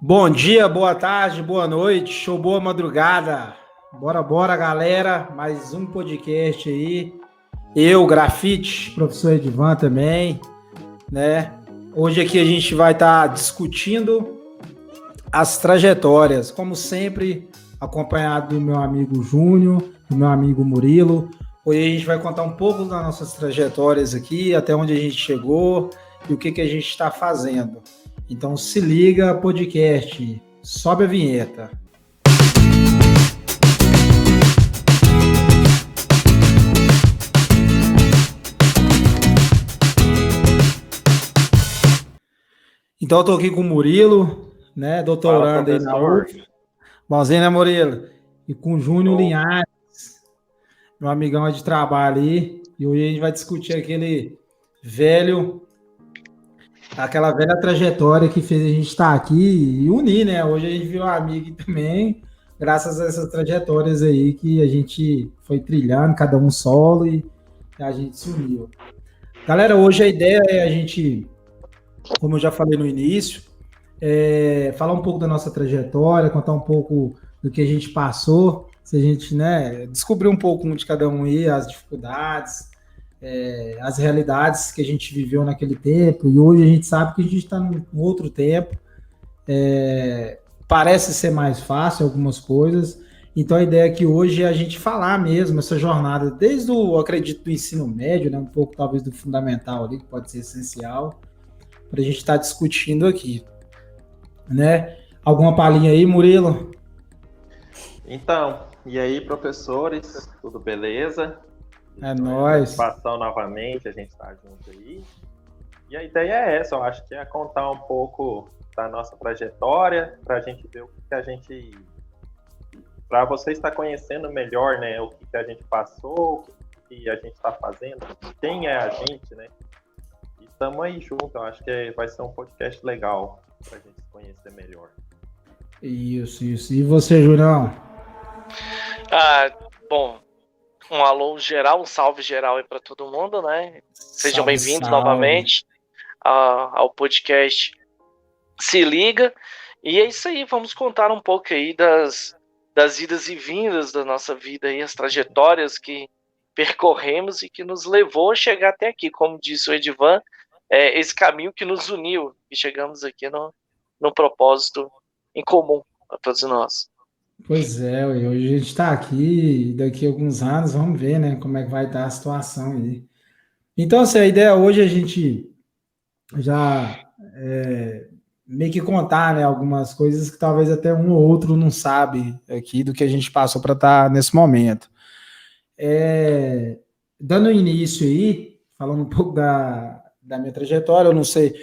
Bom dia, boa tarde, boa noite ou boa madrugada. Bora, galera. Mais um podcast aí. Eu, Grafite, professor Edivan também, né? Hoje aqui a gente vai estar discutindo as trajetórias, como sempre, acompanhado do meu amigo Júnior, do meu amigo Murilo. Hoje a gente vai contar um pouco das nossas trajetórias aqui, até onde a gente chegou e o que a gente está fazendo. Então se liga, podcast, sobe a vinheta. Então eu tô aqui com o Murilo, né, doutorando aí na UF. Bonzinho, né, Murilo? E com o Júnior Linhares, meu amigão de trabalho aí. E hoje a gente vai discutir aquela velha trajetória que fez a gente estar aqui e unir, né? Hoje a gente viu um amigo também, graças a essas trajetórias aí que a gente foi trilhando, cada um solo e a gente se uniu. Galera, hoje a ideia é a gente, como eu já falei no início, falar um pouco da nossa trajetória, contar um pouco do que a gente passou, se a gente, né, descobrir um pouco de cada um aí, as dificuldades, as realidades que a gente viveu naquele tempo, e hoje a gente sabe que a gente está num outro tempo, parece ser mais fácil algumas coisas, então a ideia é que hoje é a gente falar mesmo essa jornada, desde o, acredito, do ensino médio, né, um pouco talvez do fundamental ali, que pode ser essencial, para a gente estar discutindo aqui, né? Alguma palhinha aí, Murilo? Então, e aí, professores, tudo beleza? É nóis. Participação novamente, a gente está junto aí. E a ideia é essa, eu acho que é contar um pouco da nossa trajetória, para a gente ver o que a gente... Para você estar conhecendo melhor, né, o que a gente passou, o que a gente está fazendo, quem é a gente, né? E estamos aí junto, eu acho que vai ser um podcast legal para a gente se conhecer melhor. Isso. E você, Julião? Bom, um alô geral, um salve geral aí para todo mundo, né? Sejam bem-vindos novamente ao podcast Se Liga. E é isso aí, vamos contar um pouco aí das idas e vindas da nossa vida aí, as trajetórias que percorremos e que nos levou a chegar até aqui, como disse o Edivan, esse caminho que nos uniu e chegamos aqui no propósito em comum para todos nós. Pois é, hoje a gente está aqui, daqui a alguns anos vamos ver, né, como é que vai estar a situação aí. Então, assim, a ideia hoje é a gente já meio que contar, né, algumas coisas que talvez até um ou outro não sabe aqui do que a gente passou para estar nesse momento. Dando início aí, falando um pouco da minha trajetória, eu não sei,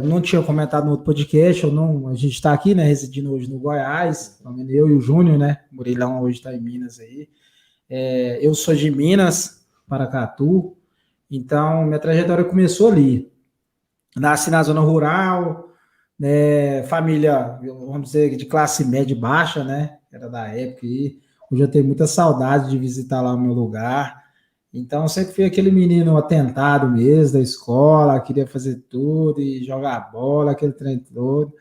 não tinha comentado no outro podcast, a gente está aqui, né, residindo hoje no Goiás, eu e o Júnior, né, o Murilão hoje está em Minas aí. Eu sou de Minas, Paracatu, então minha trajetória começou ali. Nasci na zona rural, né, família, vamos dizer, de classe média baixa, né, era da época aí. Hoje eu tenho muita saudade de visitar lá o meu lugar. Então, eu sempre fui aquele menino atentado mesmo da escola, queria fazer tudo e jogar bola, aquele trem todo.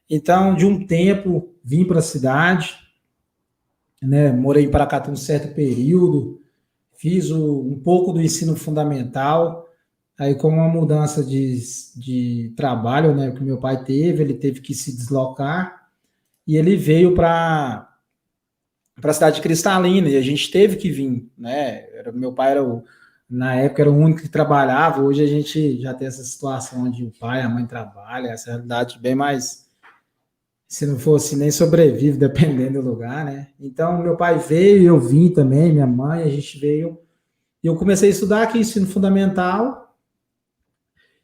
Então, de um tempo, vim para a cidade, né, morei em Paracatu um certo período, fiz um pouco do ensino fundamental, aí com uma mudança de trabalho, né, que meu pai teve, ele teve que se deslocar, e ele veio para a cidade de Cristalina, e a gente teve que vir, né? Meu pai na época era o único que trabalhava, hoje a gente já tem essa situação onde o pai e a mãe trabalham, essa realidade bem mais, se não fosse nem sobrevive, dependendo do lugar, né? Então, meu pai veio, eu vim também, minha mãe, a gente veio, e eu comecei a estudar aqui ensino fundamental,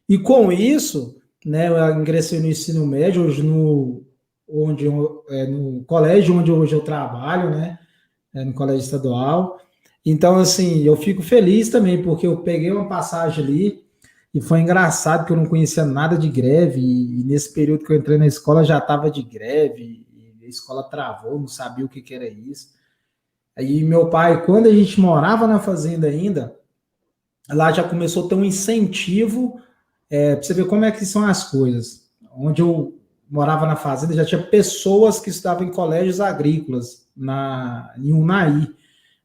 e com isso, né, eu ingressei no ensino médio, hoje no colégio onde hoje eu trabalho, né? No colégio estadual. Então, assim, eu fico feliz também, porque eu peguei uma passagem ali e foi engraçado que eu não conhecia nada de greve, e nesse período que eu entrei na escola já estava de greve, e a escola travou, não sabia o que era isso. Aí meu pai, quando a gente morava na fazenda ainda, lá já começou a ter um incentivo, para você ver como é que são as coisas. Onde eu morava na fazenda, já tinha pessoas que estudavam em colégios agrícolas, em Unai,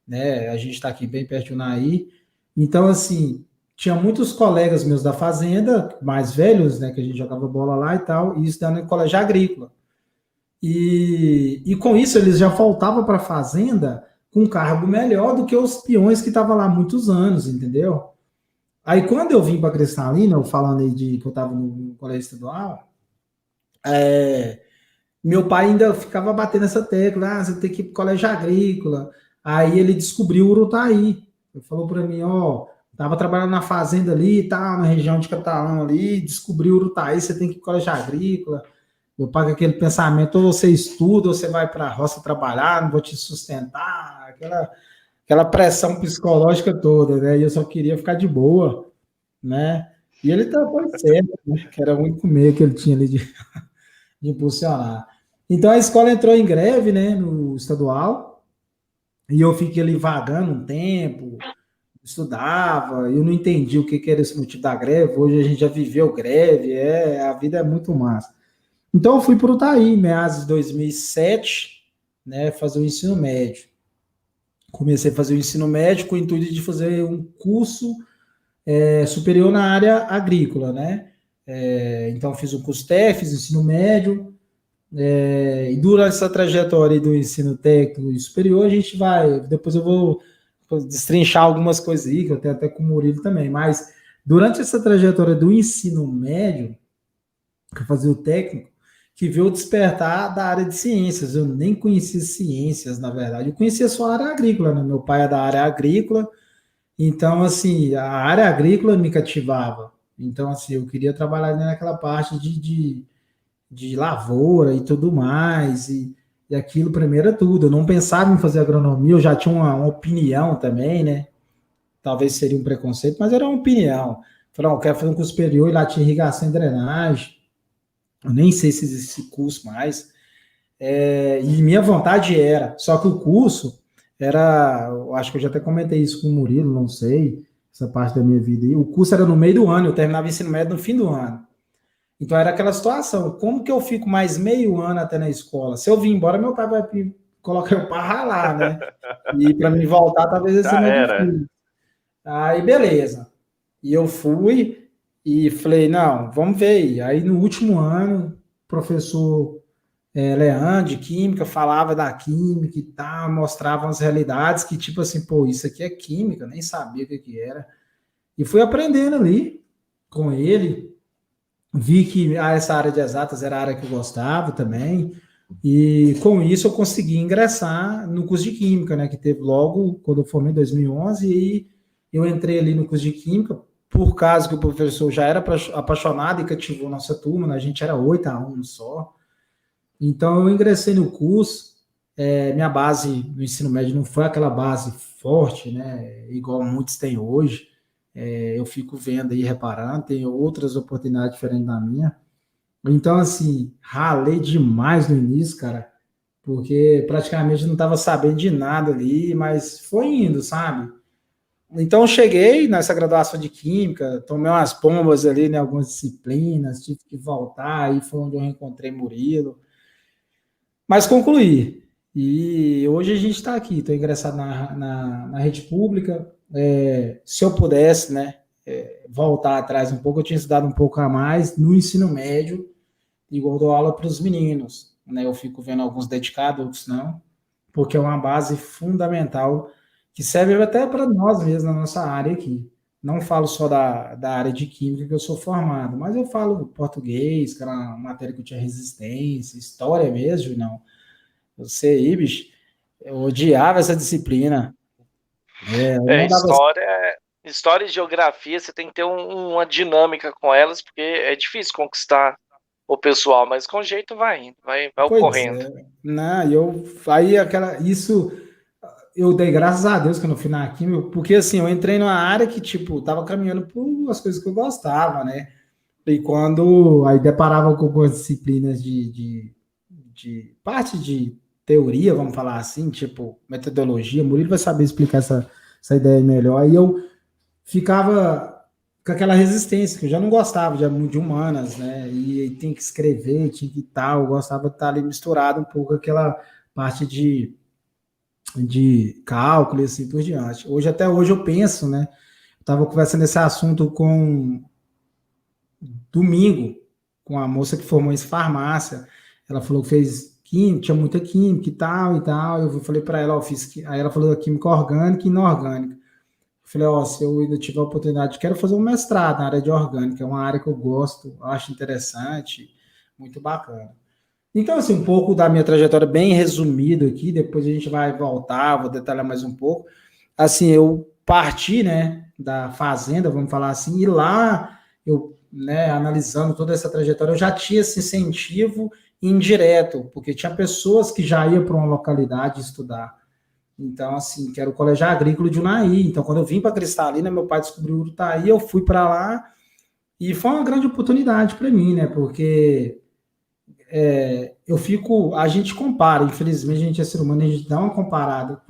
né? A gente está aqui bem perto de Unai. Então, assim, tinha muitos colegas meus da fazenda, mais velhos, né? Que a gente jogava bola lá e tal, e estudando em colégio agrícola. E com isso, eles já voltavam para a fazenda com um cargo melhor do que os peões que estavam lá há muitos anos, entendeu? Aí, quando eu vim para Cristalina, eu falando aí de que eu estava no colégio estadual, meu pai ainda ficava batendo essa tecla, você tem que ir para o colégio agrícola. Aí ele descobriu o Urutaí. Ele falou para mim, ó, tava trabalhando na fazenda ali e tal, na região de Catalão ali, descobriu o Urutaí, você tem que ir para o colégio agrícola. Meu pai com aquele pensamento, ou você estuda, ou você vai para a roça trabalhar, não vou te sustentar, aquela pressão psicológica toda, né? E eu só queria ficar de boa, né? E ele foi certo, né? Que era o único meio que ele tinha ali de impulsionar. Então a escola entrou em greve, né, no estadual, e eu fiquei ali vagando um tempo, estudava, eu não entendi o que era esse motivo da greve, hoje a gente já viveu greve, a vida é muito massa. Então eu fui para o Utaí, meados de 2007, né, fazer o ensino médio. Comecei a fazer o ensino médio com o intuito de fazer um curso superior na área agrícola, né? Então fiz o curso técnico, fiz o ensino médio, e durante essa trajetória do ensino técnico e superior, a gente vai, depois eu vou destrinchar algumas coisas aí, que eu tenho até com o Murilo também, mas durante essa trajetória do ensino médio, que eu fazia o técnico, que veio despertar da área de ciências. Eu nem conhecia ciências, na verdade. Eu conhecia só a área agrícola, né? Meu pai é da área agrícola, então, assim, a área agrícola me cativava. Então, assim, eu queria trabalhar naquela parte de lavoura e tudo mais, e aquilo primeiro é tudo. Eu não pensava em fazer agronomia, eu já tinha uma opinião também, né? Talvez seria um preconceito, mas era uma opinião. Falei, eu quero fazer um curso superior e lá tinha irrigação e drenagem. Eu nem sei se existe esse curso mais. E minha vontade era, só que o curso era, eu acho que eu já até comentei isso com o Murilo, não sei, essa parte da minha vida aí. O curso era no meio do ano, eu terminava o ensino médio no fim do ano. Então era aquela situação, como que eu fico mais meio ano até na escola? Se eu vir embora, meu pai vai colocar eu para ralar, né? E para me voltar, talvez esse meio difícil. Aí, beleza. E eu fui e falei, não, vamos ver aí. Aí no último ano, o professor Leandro, de Química, falava da Química e tal, mostrava as realidades que, tipo assim, pô, isso aqui é Química, nem sabia o que era. E fui aprendendo ali com ele, vi que essa área de exatas era a área que eu gostava também, e com isso eu consegui ingressar no curso de Química, né, que teve logo, quando eu formei em 2011, e eu entrei ali no curso de Química, por causa que o professor já era apaixonado e cativou nossa turma, né, a gente era 8 alunos só. Então, eu ingressei no curso, minha base no ensino médio não foi aquela base forte, né, igual muitos têm hoje. Eu fico vendo aí, reparando, tem outras oportunidades diferentes da minha. Então, assim, ralei demais no início, cara, porque praticamente não estava sabendo de nada ali, mas foi indo, sabe? Então, eu cheguei nessa graduação de Química, tomei umas bombas ali em algumas disciplinas, tive que voltar, aí foi onde eu encontrei Murilo. Mas concluí. E hoje a gente está aqui, estou ingressado na rede pública. Se eu pudesse, né, voltar atrás um pouco, eu tinha estudado um pouco a mais no ensino médio, igual dou aula para os meninos. Né, eu fico vendo alguns dedicados, outros não, porque é uma base fundamental que serve até para nós mesmos na nossa área aqui. Não falo só da área de química que eu sou formado, mas eu falo português, que era uma matéria que eu tinha resistência, história mesmo, não. Você aí, bicho, eu odiava essa disciplina. História e geografia, você tem que ter uma dinâmica com elas, porque é difícil conquistar o pessoal, mas com jeito vai indo, vai ocorrendo. Não, isso eu dei graças a Deus que eu não fui na química, porque assim, eu entrei numa área que, tipo, tava caminhando por as coisas que eu gostava, né? E quando aí deparava com algumas disciplinas de parte de teoria, vamos falar assim, tipo, metodologia, Murilo vai saber explicar essa ideia melhor, aí eu ficava com aquela resistência, que eu já não gostava de humanas, né? E tem que escrever, tinha que tal, eu gostava de estar ali misturado um pouco aquela parte de cálculo e assim por diante. Até hoje eu penso, né? Estava conversando esse assunto com domingo, com a moça que formou em farmácia. Ela falou que fez química, tinha muita química e tal e tal. Eu falei para ela, ó, aí ela falou da química orgânica e inorgânica. Eu falei, ó, se eu ainda tiver a oportunidade, quero fazer um mestrado na área de orgânica, é uma área que eu gosto, acho interessante, muito bacana. Então, assim, um pouco da minha trajetória bem resumido aqui, depois a gente vai voltar, vou detalhar mais um pouco. Assim, eu parti, né, da fazenda, vamos falar assim, e lá eu, né, analisando toda essa trajetória, eu já tinha esse incentivo indireto, porque tinha pessoas que já iam para uma localidade estudar. Então, assim, que era o Colégio Agrícola de Unai. Então, quando eu vim para Cristalina, meu pai descobriu o Urutaí, eu fui para lá e foi uma grande oportunidade para mim, né, porque a gente compara, infelizmente a gente é ser humano, a gente dá uma comparada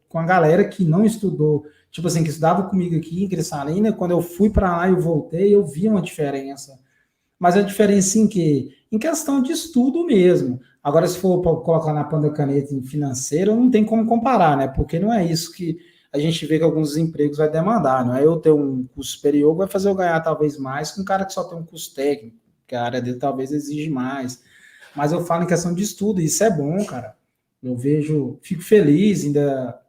com a galera que não estudou, tipo assim, que estudava comigo aqui em Cristalina, quando eu fui para lá e eu voltei, eu vi uma diferença. Mas a diferença em que? Em questão de estudo mesmo. Agora, se for colocar na ponta da caneta em financeiro, não tem como comparar, né? Porque não é isso que a gente vê que alguns empregos vai demandar, não é eu ter um curso superior, vai fazer eu ganhar talvez mais que um cara que só tem um curso técnico, que a área dele talvez exige mais. Mas eu falo em questão de estudo, e isso é bom, cara. Eu vejo, fico feliz ainda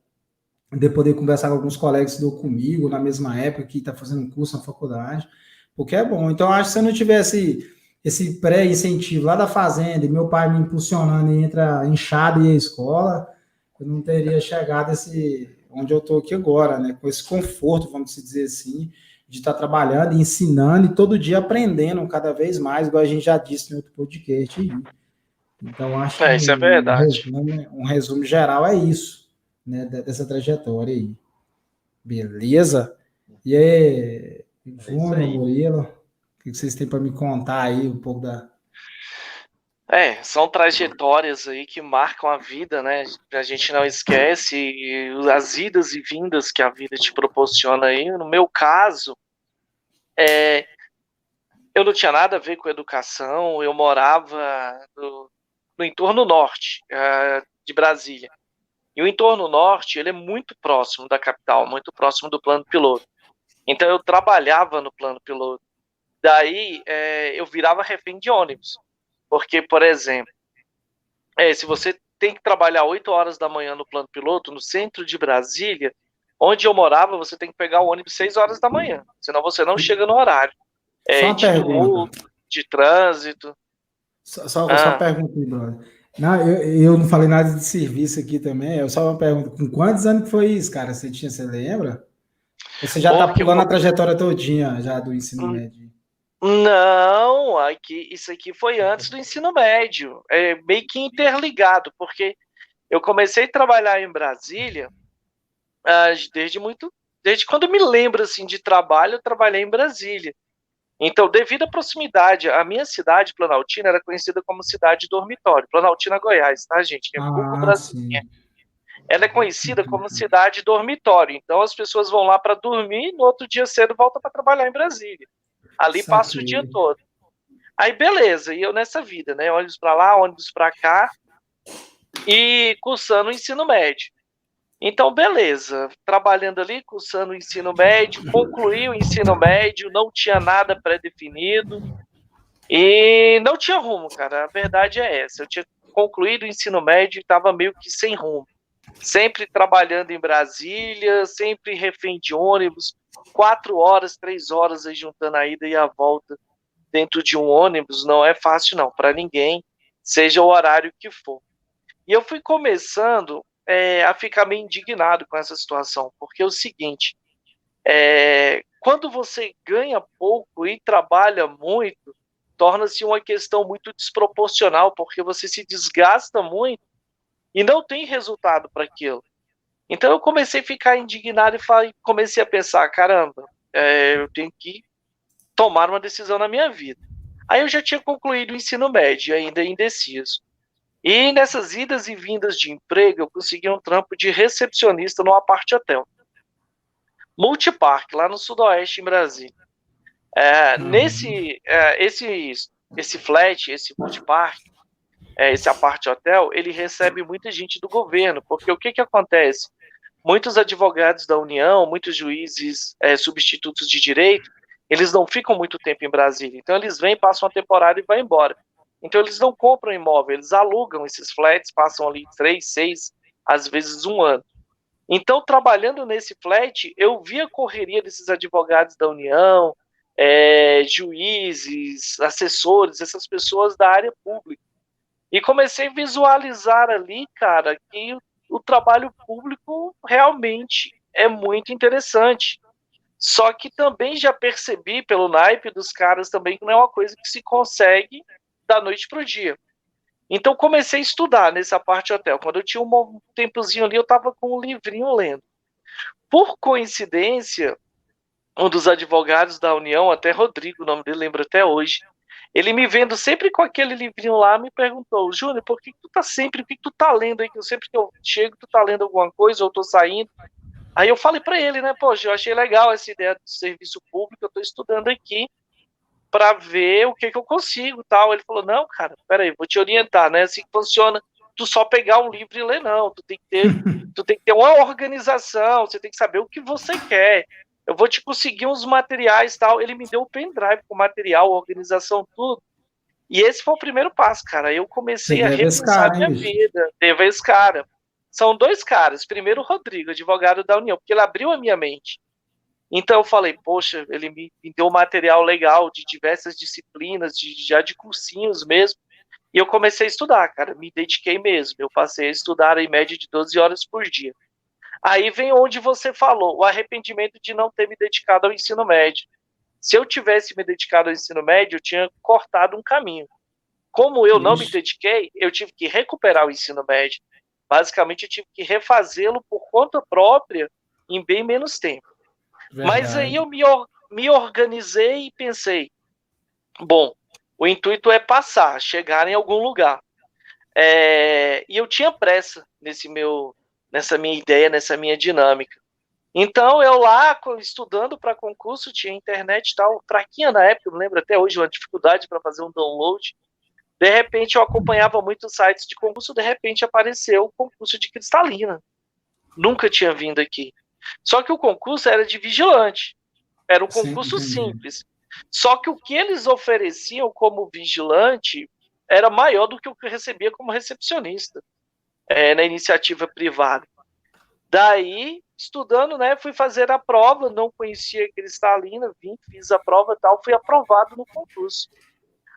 de poder conversar com alguns colegas que estudou comigo na mesma época, que está fazendo um curso na faculdade, porque é bom. Então, acho que se eu não tivesse esse pré-incentivo lá da fazenda, e meu pai me impulsionando entre a enxada e a escola, eu não teria chegado onde eu estou aqui agora, né? Com esse conforto, vamos dizer assim, de estar trabalhando, ensinando e todo dia aprendendo cada vez mais, igual a gente já disse no outro podcast aí. Então, acho que Isso é verdade. um resumo geral é isso, né, dessa trajetória aí. Beleza? E aí, Júnior, Murilo, o que vocês têm para me contar aí um pouco da... São trajetórias aí que marcam a vida, né? A gente não esquece as idas e vindas que a vida te proporciona aí. No meu caso, eu não tinha nada a ver com educação, eu morava no entorno norte de Brasília. E o entorno norte, ele é muito próximo da capital, muito próximo do plano piloto. Então eu trabalhava no plano piloto. Daí eu virava refém de ônibus. Porque, por exemplo, se você tem que trabalhar 8 horas da manhã no plano piloto, no centro de Brasília, onde eu morava, você tem que pegar o ônibus 6 horas da manhã, senão você não chega no horário. Só uma De pergunta. tumulto, de trânsito. Só uma pergunta, brother. Não, eu não falei nada de serviço aqui também, só uma pergunta. Com quantos anos que foi isso, cara? Você lembra? Você já tá pulando a trajetória todinha já do ensino médio? Não, isso aqui foi antes do ensino médio. É meio que interligado, porque eu comecei a trabalhar em Brasília desde quando eu me lembro assim, de trabalho, eu trabalhei em Brasília. Então, devido à proximidade, a minha cidade, Planaltina, era conhecida como cidade dormitório. Planaltina, Goiás, tá, gente? Que é pouco Brasília. Ela é conhecida como cidade dormitório. Então, as pessoas vão lá para dormir e no outro dia cedo voltam para trabalhar em Brasília. Ali passa o dia todo. Aí, beleza. E eu nessa vida, né? Ônibus para lá, ônibus para cá. E cursando o ensino médio. Então, beleza. Trabalhando ali, cursando o ensino médio. Concluí o ensino médio. Não tinha nada pré-definido. E não tinha rumo, cara. A verdade é essa. Eu tinha concluído o ensino médio e estava meio que sem rumo. Sempre trabalhando em Brasília, sempre refém de ônibus, 4 horas, 3 horas aí juntando a ida e a volta dentro de um ônibus, não é fácil não, para ninguém, seja o horário que for. E eu fui começando a ficar meio indignado com essa situação, porque é o seguinte, quando você ganha pouco e trabalha muito, torna-se uma questão muito desproporcional, porque você se desgasta muito e não tem resultado para aquilo. Então eu comecei a ficar indignado e comecei a pensar, caramba, eu tenho que tomar uma decisão na minha vida. Aí eu já tinha concluído o ensino médio, ainda indeciso. E nessas idas e vindas de emprego, eu consegui um trampo de recepcionista no Apart Hotel. Multipark, lá no Sudoeste, em Brasília. Esse flat, esse multipark, esse apart hotel, ele recebe muita gente do governo, porque o que acontece? Muitos advogados da União, muitos juízes substitutos de direito, eles não ficam muito tempo em Brasília. Então, eles vêm, passam uma temporada e vão embora. Então, eles não compram imóvel, eles alugam esses flats, passam ali 3, 6, às vezes 1 ano. Então, trabalhando nesse flat, eu vi a correria desses advogados da União, juízes, assessores, essas pessoas da área pública. E comecei a visualizar ali, cara, que o trabalho público realmente é muito interessante. Só que também já percebi, pelo naipe dos caras também, que não é uma coisa que se consegue da noite para o dia. Então comecei a estudar nessa parte hotel. Quando eu tinha um tempozinho ali, eu estava com um livrinho lendo. Por coincidência, um dos advogados da União, até Rodrigo, o nome dele, lembro até hoje, ele me vendo sempre com aquele livrinho lá, me perguntou: Júnior, por que tu tá sempre, o que tu tá lendo aí? Que sempre que eu chego, tu tá lendo alguma coisa, ou tô saindo. Aí eu falei para ele, né, poxa, eu achei legal essa ideia do serviço público, eu tô estudando aqui para ver o que eu consigo, tal. Ele falou: não, cara, peraí, vou te orientar, né, assim que funciona, tu só pegar um livro e ler, não, tu tem que ter uma organização, você tem que saber o que você quer. Eu vou te conseguir uns materiais, tal. Ele me deu o pendrive com material, organização, tudo. E esse foi o primeiro passo, cara. Eu comecei a repensar minha vida. Teve esse cara. São 2 caras. Primeiro o Rodrigo, advogado da União, porque ele abriu a minha mente. Então eu falei, poxa, ele me deu um material legal de diversas disciplinas, já de cursinhos mesmo. E eu comecei a estudar, cara. Me dediquei mesmo. Eu passei a estudar em média de 12 horas por dia. Aí vem onde você falou, o arrependimento de não ter me dedicado ao ensino médio. Se eu tivesse me dedicado ao ensino médio, eu tinha cortado um caminho. Como eu não me dediquei, eu tive que recuperar o ensino médio. Basicamente, eu tive que refazê-lo por conta própria em bem menos tempo. Verdade. Mas aí eu me organizei e pensei, bom, o intuito é passar, chegar em algum lugar. E eu tinha pressa nessa minha ideia, nessa minha dinâmica. Então, eu lá, estudando para concurso, tinha internet e tal, fraquinha na época, eu me lembro até hoje, uma dificuldade para fazer um download. De repente, eu acompanhava muitos sites de concurso, de repente apareceu o concurso de Cristalina. Nunca tinha vindo aqui. Só que o concurso era de vigilante. Era um concurso simples. Só que o que eles ofereciam como vigilante era maior do que o que eu recebia como recepcionista. Na iniciativa privada. Daí, estudando, né, fui fazer a prova, não conhecia Cristalina, fiz a prova e tal, fui aprovado no concurso.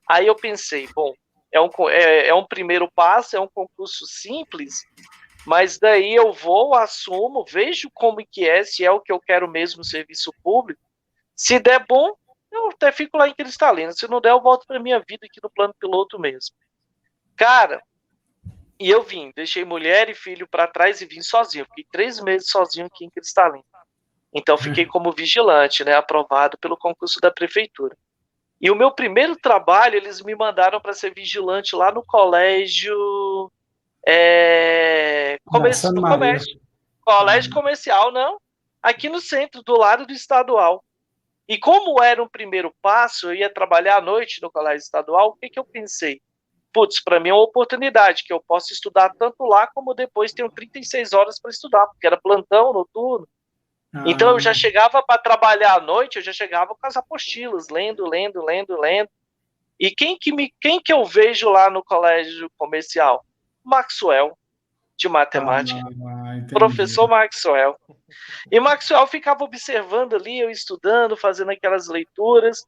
Aí eu pensei, bom, é um primeiro passo, é um concurso simples, mas daí eu vou, assumo, vejo como que se é o que eu quero mesmo, serviço público. Se der bom, eu até fico lá em Cristalina. Se não der, eu volto para minha vida aqui no plano piloto mesmo. Cara, e eu deixei mulher e filho para trás e vim sozinho. Fiquei 3 meses sozinho aqui em Cristalina. Então, fiquei como vigilante, né, aprovado pelo concurso da prefeitura. E o meu primeiro trabalho, eles me mandaram para ser vigilante lá no colégio... Colégio comercial, não. Aqui no centro, do lado do estadual. E como era um primeiro passo, eu ia trabalhar à noite no colégio estadual, o que eu pensei? Putz, para mim é uma oportunidade, que eu posso estudar tanto lá, como depois tenho 36 horas para estudar, porque era plantão noturno. Então eu já chegava para trabalhar à noite, eu já chegava com as apostilas, lendo. E quem que eu vejo lá no colégio comercial? Maxwell, de matemática. Professor Maxwell. E Maxwell ficava observando ali, eu estudando, fazendo aquelas leituras.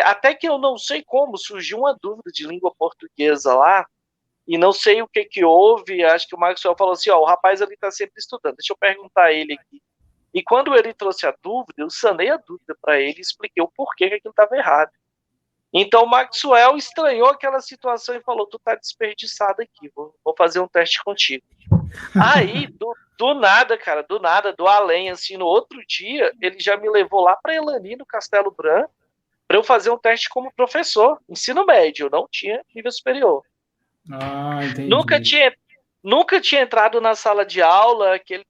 Até que eu não sei como, surgiu uma dúvida de língua portuguesa lá, e não sei o que houve, acho que o Maxwell falou assim, o rapaz ali está sempre estudando, deixa eu perguntar a ele aqui. E quando ele trouxe a dúvida, eu sanei a dúvida para ele e expliquei o porquê que aquilo estava errado. Então o Maxwell estranhou aquela situação e falou, tu tá desperdiçado aqui, vou fazer um teste contigo. Aí, do nada, cara, do além, assim, no outro dia, ele já me levou lá para Elani, no Castelo Branco, para eu fazer um teste como professor, ensino médio, eu não tinha nível superior. Entendi. Nunca tinha entrado na sala de aula, aquele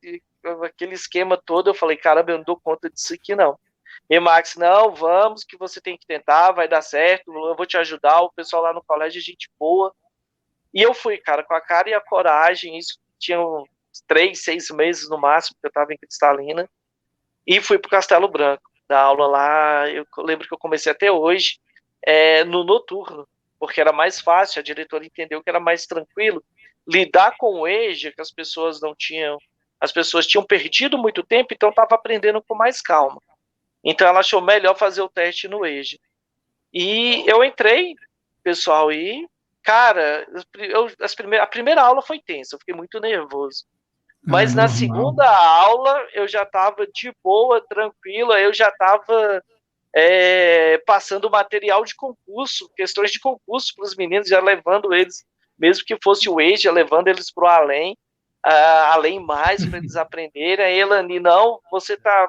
esquema todo, eu falei, caramba, eu não dou conta disso aqui, não. E Max, não, vamos, que você tem que tentar, vai dar certo, eu vou te ajudar, o pessoal lá no colégio é gente boa. E eu fui, cara, com a cara e a coragem, isso tinha uns 3, 6 meses no máximo que eu estava em Cristalina, e fui pro Castelo Branco, dar aula lá, eu lembro que eu comecei até hoje, no noturno, porque era mais fácil, a diretora entendeu que era mais tranquilo, lidar com o EJA, que as pessoas tinham perdido muito tempo, então estava aprendendo com mais calma. Então ela achou melhor fazer o teste no EJA. E eu entrei, pessoal, e, cara, a primeira aula foi tensa, eu fiquei muito nervoso. Mas na segunda aula eu já estava de boa, tranquila, eu já estava passando material de concurso, questões de concurso para os meninos, já levando eles, mesmo que fosse o EJA, levando eles para o além mais, para eles aprenderem. Aí Elani, não,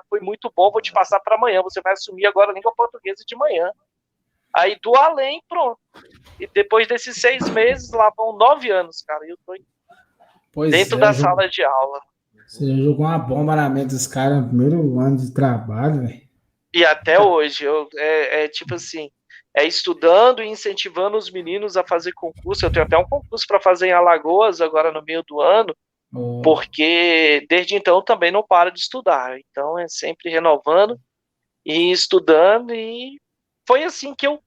foi muito bom, vou te passar para amanhã, você vai assumir agora a língua portuguesa de manhã. Aí do além, pronto. E depois desses 6 meses, lá vão 9 anos, cara, e eu tô dentro da sala de aula. Você jogou uma bomba na mente dos caras no primeiro ano de trabalho, velho. E até hoje, tipo assim, estudando e incentivando os meninos a fazer concurso. Eu tenho até um concurso para fazer em Alagoas agora no meio do ano, porque desde então também não paro de estudar. Então é sempre renovando e estudando, e foi assim que eu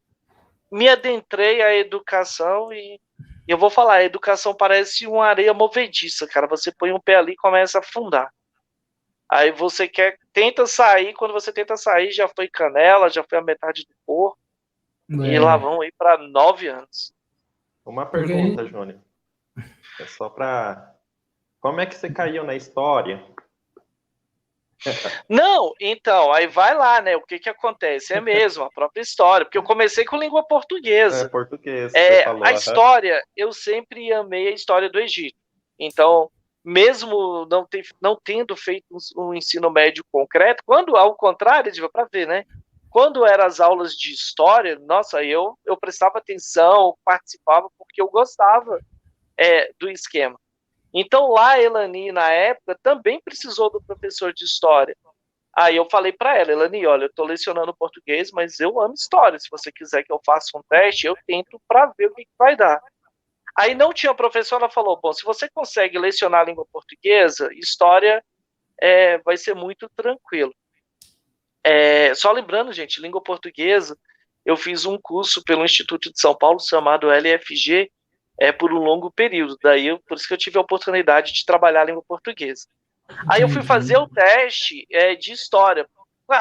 me adentrei à educação. E eu vou falar, a educação parece uma areia movediça, cara. Você põe um pé ali e começa a afundar. Aí você tenta sair, quando você tenta sair, já foi canela, já foi a metade do corpo. E lá vão ir para 9 anos. Uma pergunta, Júnior. É só para... Como é que você caiu na história? Não, então, aí vai lá, né? O que acontece? É mesmo, a própria história. Porque eu comecei com língua portuguesa. Português, você falou. A história, eu sempre amei a história do Egito. Então, mesmo não tendo feito um ensino médio concreto, quando, ao contrário, para ver, né? Quando eram as aulas de história, nossa, eu prestava atenção, participava, porque eu gostava do esquema. Então, lá, a Elani, na época, também precisou do professor de história. Aí eu falei para ela, Elani, olha, eu estou lecionando português, mas eu amo história. Se você quiser que eu faça um teste, eu tento para ver o que vai dar. Aí não tinha professor, ela falou, bom, se você consegue lecionar a língua portuguesa, história vai ser muito tranquilo. Só lembrando, gente, língua portuguesa, eu fiz um curso pelo Instituto de São Paulo chamado LFG por um longo período. Por isso que eu tive a oportunidade de trabalhar a língua portuguesa. Aí eu fui fazer o teste de história.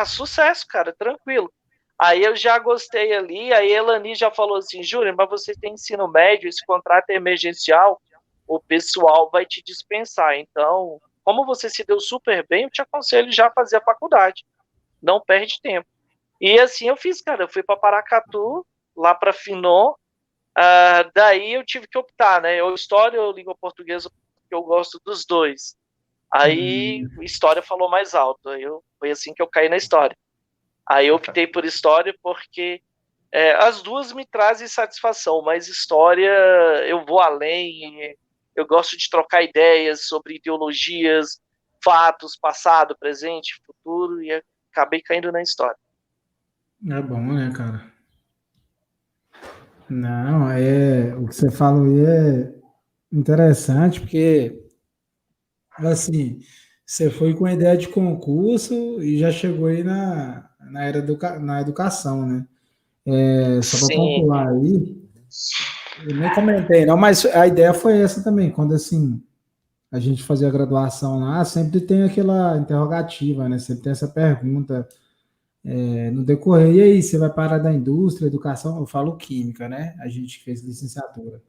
Sucesso, cara, tranquilo. Aí eu já gostei ali, aí a Elani já falou assim, Júnior, mas você tem ensino médio, esse contrato é emergencial, o pessoal vai te dispensar. Então, como você se deu super bem, eu te aconselho já a fazer a faculdade. Não perde tempo. E assim eu fiz, cara, eu fui para Paracatu, lá para Finon, daí eu tive que optar, né, ou história ou língua portuguesa, porque eu gosto dos dois. Aí história falou mais alto, foi assim que eu caí na história. Aí eu optei por história porque as duas me trazem satisfação, mas história eu vou além, eu gosto de trocar ideias sobre ideologias, fatos, passado, presente, futuro, e acabei caindo na história. É bom, né, cara? Não, o que você falou aí é interessante, porque, assim, você foi com a ideia de concurso e já chegou aí na educação, né? Só para pontuar aí, eu nem comentei, não, mas a ideia foi essa também, quando, assim, a gente fazia a graduação lá, sempre tem aquela interrogativa, né? Sempre tem essa pergunta no decorrer, e aí, você vai parar da indústria, educação? Eu falo química, né? A gente fez licenciatura.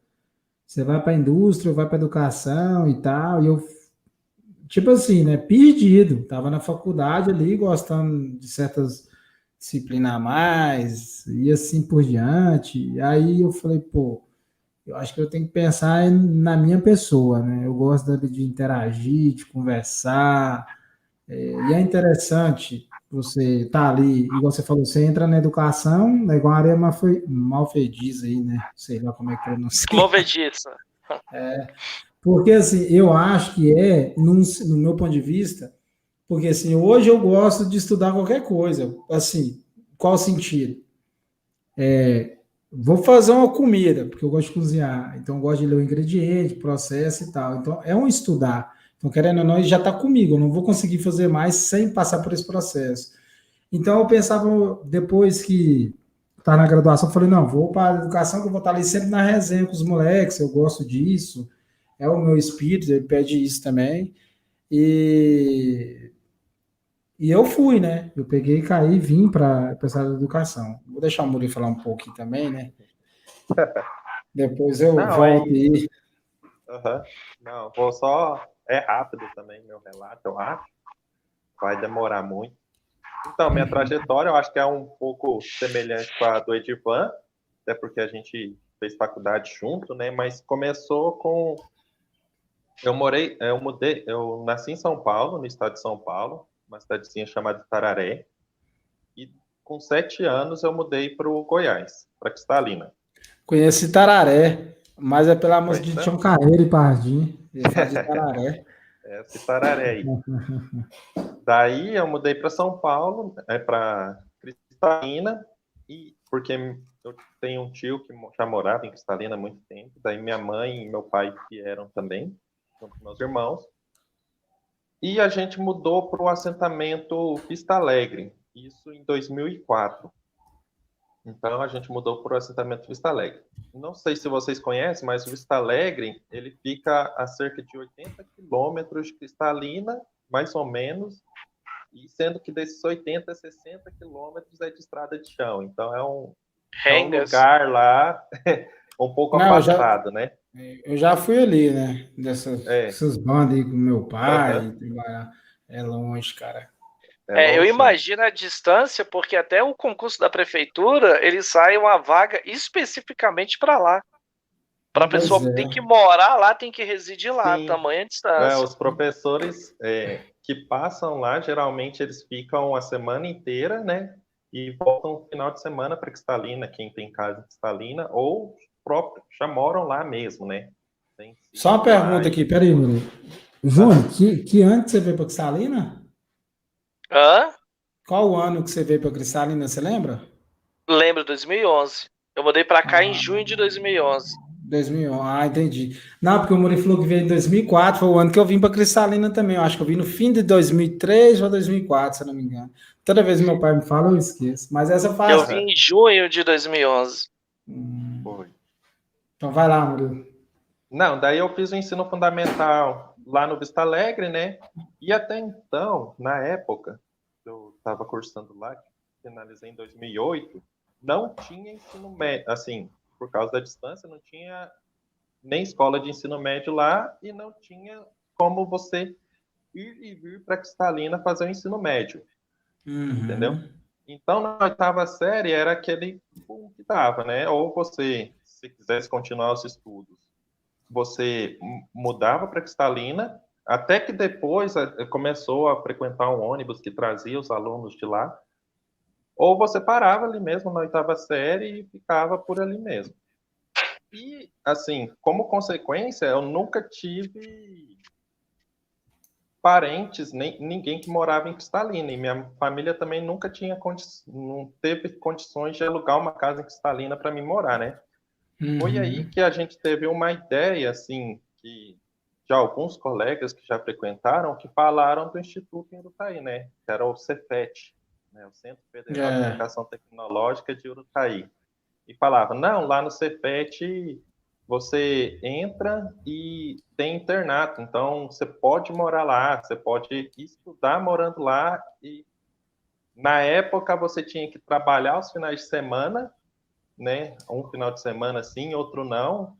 Você vai para a indústria, ou vai para educação e tal, e eu, tipo assim, né? Perdido, tava na faculdade ali, gostando de certas disciplinas a mais, e assim por diante, e aí eu falei, pô, eu acho que eu tenho que pensar na minha pessoa, né? Eu gosto de interagir, de conversar, e é interessante você tá ali, igual você falou, você entra na educação, é igual a areia malfediza aí, né? Sei lá como é que pronuncia. Movediça. Porque, assim, eu acho que no meu ponto de vista, Porque, assim, hoje eu gosto de estudar qualquer coisa. Assim, qual sentido? Vou fazer uma comida, porque eu gosto de cozinhar. Então, eu gosto de ler o ingrediente, processo e tal. Então, é um estudar. Então, querendo ou não, ele já está comigo. Eu não vou conseguir fazer mais sem passar por esse processo. Então, eu pensava, depois que tá na graduação, eu falei, não, vou para a educação, que eu vou estar ali sempre na resenha com os moleques, eu gosto disso, é o meu espírito, ele pede isso também. E, e eu fui, né? Eu peguei, caí e vim para essa área da educação. Vou deixar o Muri falar um pouco aqui também, né? Depois eu Não, volto aí. aí. Aham. Não, vou só. É rápido também meu relato, eu acho. Vai demorar muito. Então, minha trajetória eu acho que é um pouco semelhante com a do Edivan, até porque a gente fez faculdade junto, né? Mas começou com. Eu nasci em São Paulo, no estado de São Paulo, uma cidadezinha chamada Tararé. E com 7 anos eu mudei para o Goiás, para Cristalina. Conheci Tararé, mas é pela música de Conhece? Tião Carreiro e Pardinho. Ele fala de Tararé. É esse Tararé aí. Daí eu mudei para São Paulo, para Cristalina, e porque eu tenho um tio que já morava em Cristalina há muito tempo. Daí minha mãe e meu pai vieram também, junto com meus irmãos. E a gente mudou para o assentamento Vista Alegre, isso em 2004. Então a gente mudou para o assentamento Vista Alegre. Não sei se vocês conhecem, mas o Vista Alegre ele fica a cerca de 80 quilômetros de Cristalina, mais ou menos, e sendo que desses 80, 60 quilômetros é de estrada de chão. Então é um lugar lá um pouco Não, afastado, né? eu já fui ali, né? É. Dessas bandas aí com meu pai, Uhum. trabalhar. É longe, cara. É Eu longe, sim. imagino a distância, porque até o concurso da prefeitura, ele sai uma vaga especificamente para lá. Para a Pois pessoa que tem é. que morar lá, tem que residir lá, Sim. tamanha distância. Os professores que passam lá, geralmente eles ficam a semana inteira, né? E voltam no final de semana para Cristalina, quem tem casa em Cristalina, ou próprio, já moram lá mesmo, né? Tem Só uma sítio lá pergunta aqui, e. peraí, Murilo. Aham. Júnior, que ano que você veio para Cristalina? Hã? Qual o ano que você veio para Cristalina, você lembra? Lembro, 2011. Eu mudei para cá em Ah, junho de 2011. 2011. Ah, entendi. Não, porque o Murilo falou que veio em 2004, foi o ano que eu vim para Cristalina também. Eu acho que eu vim no fim de 2003 ou 2004, se eu não me engano. Toda vez que meu pai me fala, eu esqueço. Mas essa Eu faz. vim em junho de 2011. Foi. Então vai lá, Murilo. Não, daí eu fiz o ensino fundamental lá no Vista Alegre, né? E até então, na época, eu estava cursando lá, finalizei em 2008, não tinha ensino médio, assim, por causa da distância, não tinha nem escola de ensino médio lá e não tinha como você ir e vir para Cristalina fazer o ensino médio, entendeu? Uhum. Então, na oitava série era aquele que dava, né? Ou você, se quisesse continuar os estudos, você mudava para Cristalina, até que depois começou a frequentar um ônibus que trazia os alunos de lá, ou você parava ali mesmo na oitava série e ficava por ali mesmo. E, assim, como consequência, eu nunca tive parentes, nem ninguém que morava em Cristalina, e minha família também nunca não teve condições de alugar uma casa em Cristalina para mim morar, né? Foi aí Uhum. que a gente teve uma ideia, assim, que de alguns colegas que já frequentaram, que falaram do Instituto em Urutaí, né? Que era o Cefet, né? O Centro Federal de É. Educação Tecnológica de Urutaí. E falava, não, lá no Cefet você entra e tem internato, então você pode morar lá, você pode estudar morando lá. E na época você tinha que trabalhar os finais de semana, né? Um final de semana sim, outro não,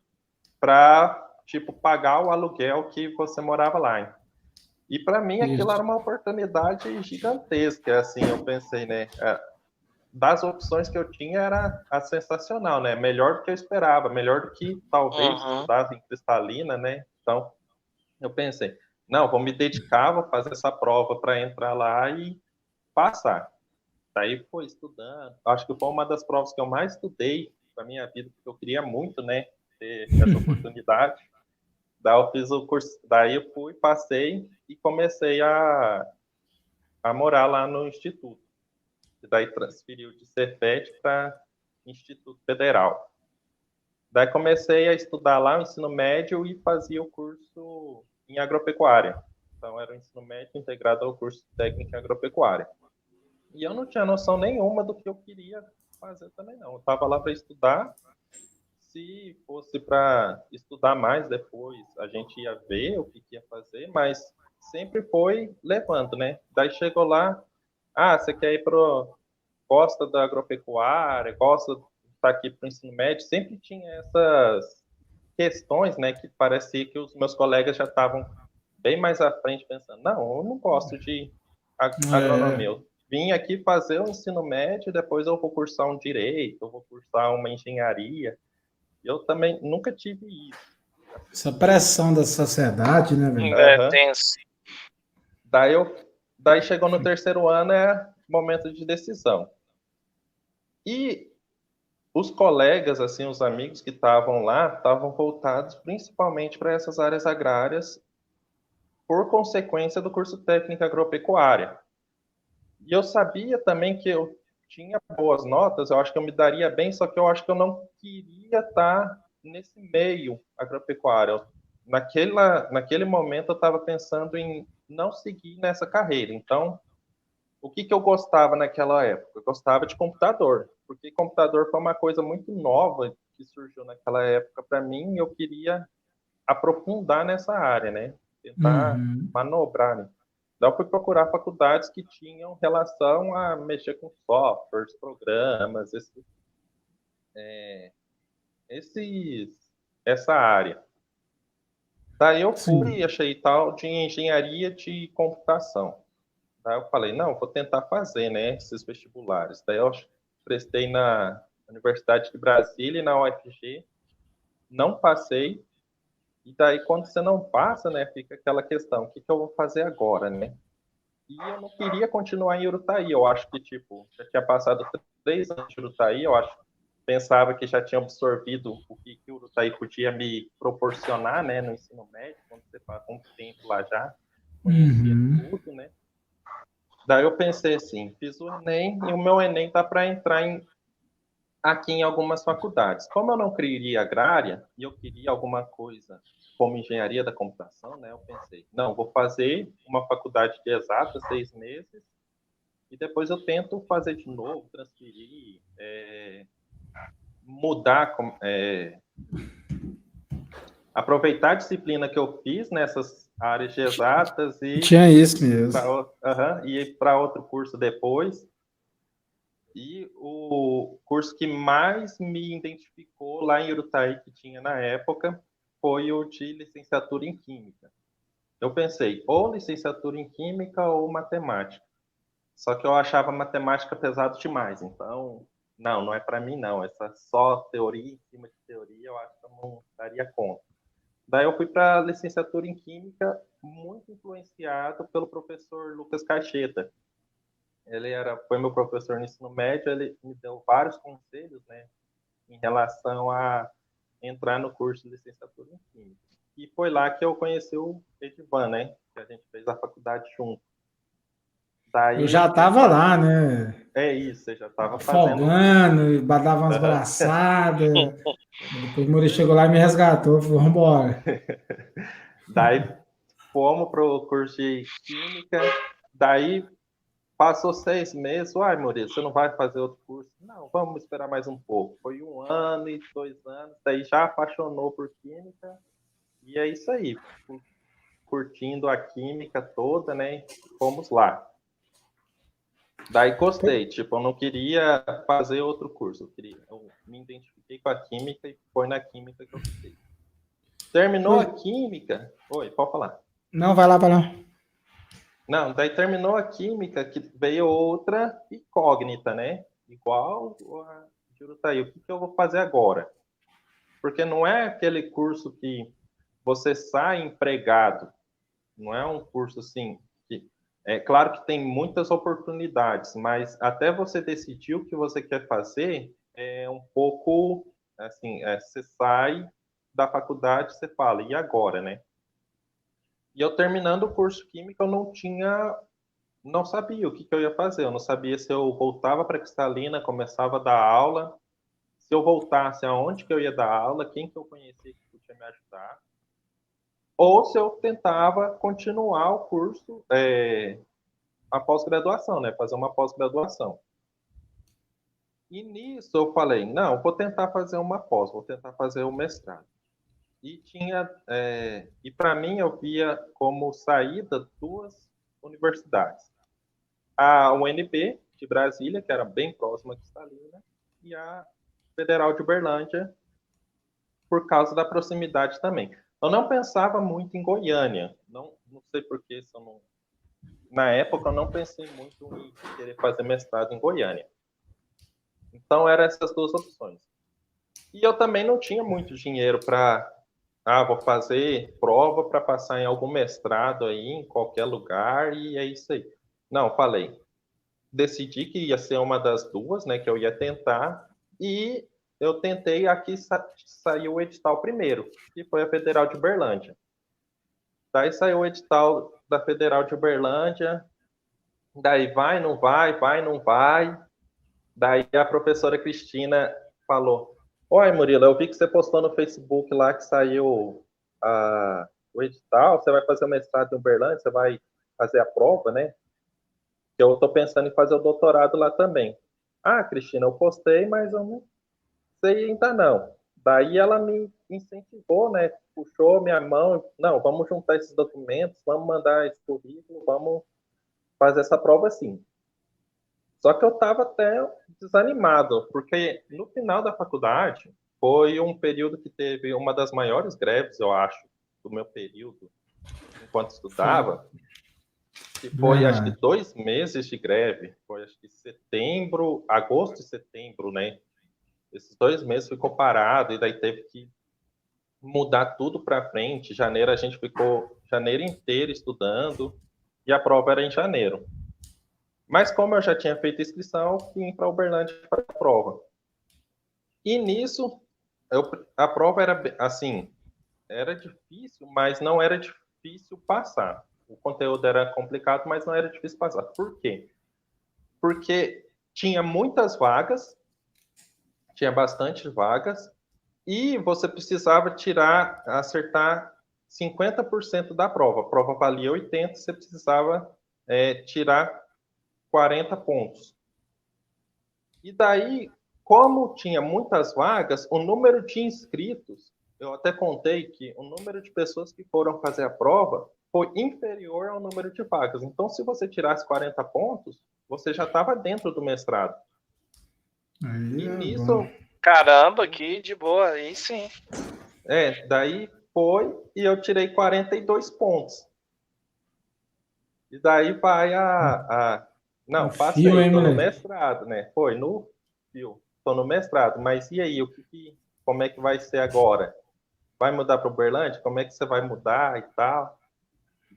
para tipo pagar o aluguel que você morava lá. E para mim aquilo Isso. era uma oportunidade gigantesca, assim, eu pensei, né? Das opções que eu tinha era a sensacional, né? Melhor do que eu esperava, melhor do que talvez Uhum. estudar em Cristalina, né? Então eu pensei, não, vou me dedicar, vou fazer essa prova para entrar lá e passar. Daí foi estudando. Acho que foi uma das provas que eu mais estudei para minha vida, porque eu queria muito, né, ter essa oportunidade. Daí eu fiz o curso, daí eu fui, passei e comecei a a morar lá no Instituto. E daí transferiu de Cefet para Instituto Federal. Daí comecei a estudar lá o ensino médio e fazia o curso em agropecuária. Então era o ensino médio integrado ao curso técnico em agropecuária. E eu não tinha noção nenhuma do que eu queria fazer também não. Eu estava lá para estudar. Se fosse para estudar mais depois, a gente ia ver o que ia fazer, mas sempre foi levando, né? Daí chegou lá, você quer ir gosta da agropecuária, gosta de estar aqui para o ensino médio, sempre tinha essas questões, né, que parecia que os meus colegas já estavam bem mais à frente, pensando, não, eu não gosto de agronomia, eu vim aqui fazer o ensino médio, depois eu vou cursar um direito, eu vou cursar uma engenharia. Eu também nunca tive isso. Essa pressão da sociedade, né, velho? Tenso. Daí chegou no terceiro ano, é momento de decisão. E os colegas, assim, os amigos que estavam lá, estavam voltados principalmente para essas áreas agrárias, por consequência do curso técnico agropecuária. E eu sabia também que eu tinha boas notas, eu acho que eu me daria bem, só que eu acho que eu não queria estar nesse meio agropecuário. Naquele momento eu estava pensando em não seguir nessa carreira. Então, o que eu gostava naquela época? Eu gostava de computador, porque computador foi uma coisa muito nova que surgiu naquela época para mim, e eu queria aprofundar nessa área, né? Tentar manobrar, né? Então, eu fui procurar faculdades que tinham relação a mexer com softwares, programas, essa área. Daí eu fui e achei tal de engenharia de computação. Daí eu falei, não, vou tentar fazer, né, esses vestibulares. Daí eu prestei na Universidade de Brasília e na UFG, não passei. E daí, quando você não passa, né, fica aquela questão, o que eu vou fazer agora, né? E eu não queria continuar em Urutaí. Eu acho que, já tinha passado 3 anos de Urutaí, pensava que já tinha absorvido o que Urutaí podia me proporcionar, né, no ensino médio, quando você passa um tempo lá já, conhecia tudo, né? Daí eu pensei assim, fiz o Enem, e o meu Enem tá para entrar aqui em algumas faculdades. Como eu não queria agrária, e eu queria alguma coisa como engenharia da computação, né? Eu pensei, não, vou fazer uma faculdade de exatas 6 meses, e depois eu tento fazer de novo, transferir, mudar, aproveitar a disciplina que eu fiz nessas áreas de exatas e tinha isso mesmo. Ir para outro curso depois. E o curso que mais me identificou lá em Urutaí, que tinha na época, foi o de licenciatura em Química. Eu pensei, ou licenciatura em Química ou Matemática. Só que eu achava matemática pesado demais. Então, não é para mim, não. Essa só teoria em cima de teoria, eu acho que eu não daria conta. Daí eu fui para a licenciatura em Química, muito influenciado pelo professor Lucas Cacheta. Ele foi meu professor no ensino médio, ele me deu vários conselhos, né, em relação a entrar no curso de licenciatura em Química. E foi lá que eu conheci o Edivan, né, que a gente fez a faculdade junto. Daí, eu já estava lá, né? É isso, você já estava fazendo... Folgando, dava umas braçadas. Depois o Murilo chegou lá e me resgatou, falou, vamos embora. Daí fomos para o curso de Química, daí passou 6 meses, Murilo, você não vai fazer outro curso? Não, vamos esperar mais um pouco. Foi 1 ano e 2 anos, daí já apaixonou por Química, e é isso aí, curtindo a Química toda, né, fomos lá. Daí gostei, eu não queria fazer outro curso, eu me identifiquei com a Química e foi na Química que eu fiquei. Terminou a Química... Oi, pode falar. Não, vai lá. Não, daí terminou a Química, que veio outra incógnita, né? Igual a de Urutaí. O que eu vou fazer agora? Porque não é aquele curso que você sai empregado. Não é um curso assim... É claro que tem muitas oportunidades, mas até você decidir o que você quer fazer, é um pouco... assim, você sai da faculdade, você fala, e agora, né? E eu terminando o curso Química, eu não tinha não sabia o que eu ia fazer. Eu não sabia se eu voltava para Cristalina, começava a dar aula, se eu voltasse, aonde que eu ia dar aula, quem que eu conhecia que podia me ajudar, ou se eu tentava continuar o curso, a pós-graduação, né? Fazer uma pós-graduação. E nisso eu falei, não, vou tentar fazer uma pós, vou tentar fazer o mestrado. E para mim eu via como saída duas universidades. A UNB de Brasília, que era bem próxima de Cristalina, e a Federal de Uberlândia, por causa da proximidade também. Eu não pensava muito em Goiânia, não sei por que isso não... Na época eu não pensei muito em querer fazer mestrado em Goiânia. Então eram essas duas opções. E eu também não tinha muito dinheiro para vou fazer prova para passar em algum mestrado aí, em qualquer lugar, e é isso aí. Não, falei. Decidi que ia ser uma das duas, né, que eu ia tentar, e eu tentei, aqui saiu o edital primeiro, que foi a Federal de Uberlândia. Daí saiu o edital da Federal de Uberlândia, daí vai, não vai, vai, não vai. Daí a professora Cristina falou, oi, Murilo, eu vi que você postou no Facebook lá que saiu o edital, você vai fazer o mestrado em Uberlândia, você vai fazer a prova, né? Que eu estou pensando em fazer o doutorado lá também. Ah, Cristina, eu postei, mas eu não sei ainda não. Daí ela me incentivou, né? Puxou minha mão, não, vamos juntar esses documentos, vamos mandar esse currículo, vamos fazer essa prova sim. Só que eu estava até desanimado, porque no final da faculdade foi um período que teve uma das maiores greves, eu acho, do meu período, enquanto estudava, que foi, acho que 2 meses de greve, foi, acho que agosto e setembro, né? Esses 2 meses ficou parado, e daí teve que mudar tudo para frente. Janeiro a gente ficou janeiro inteiro estudando, e a prova era em janeiro. Mas como eu já tinha feito inscrição, vim para Uberlândia para a prova. E nisso, a prova era assim, era difícil, mas não era difícil passar. O conteúdo era complicado, mas não era difícil passar. Por quê? Porque tinha muitas vagas, tinha bastante vagas, e você precisava acertar 50% da prova. A prova valia 80, você precisava tirar 40 pontos. E daí, como tinha muitas vagas, o número de inscritos, eu até contei que o número de pessoas que foram fazer a prova foi inferior ao número de vagas. Então, se você tirasse 40 pontos, você já estava dentro do mestrado. Aí e nisso... Caramba, que de boa, aí sim. Daí foi e eu tirei 42 pontos. E daí vai Não, passei, estou no mestrado, né? Foi no fio, estou no mestrado. Mas e aí, como é que vai ser agora? Vai mudar para Uberlândia? Como é que você vai mudar e tal?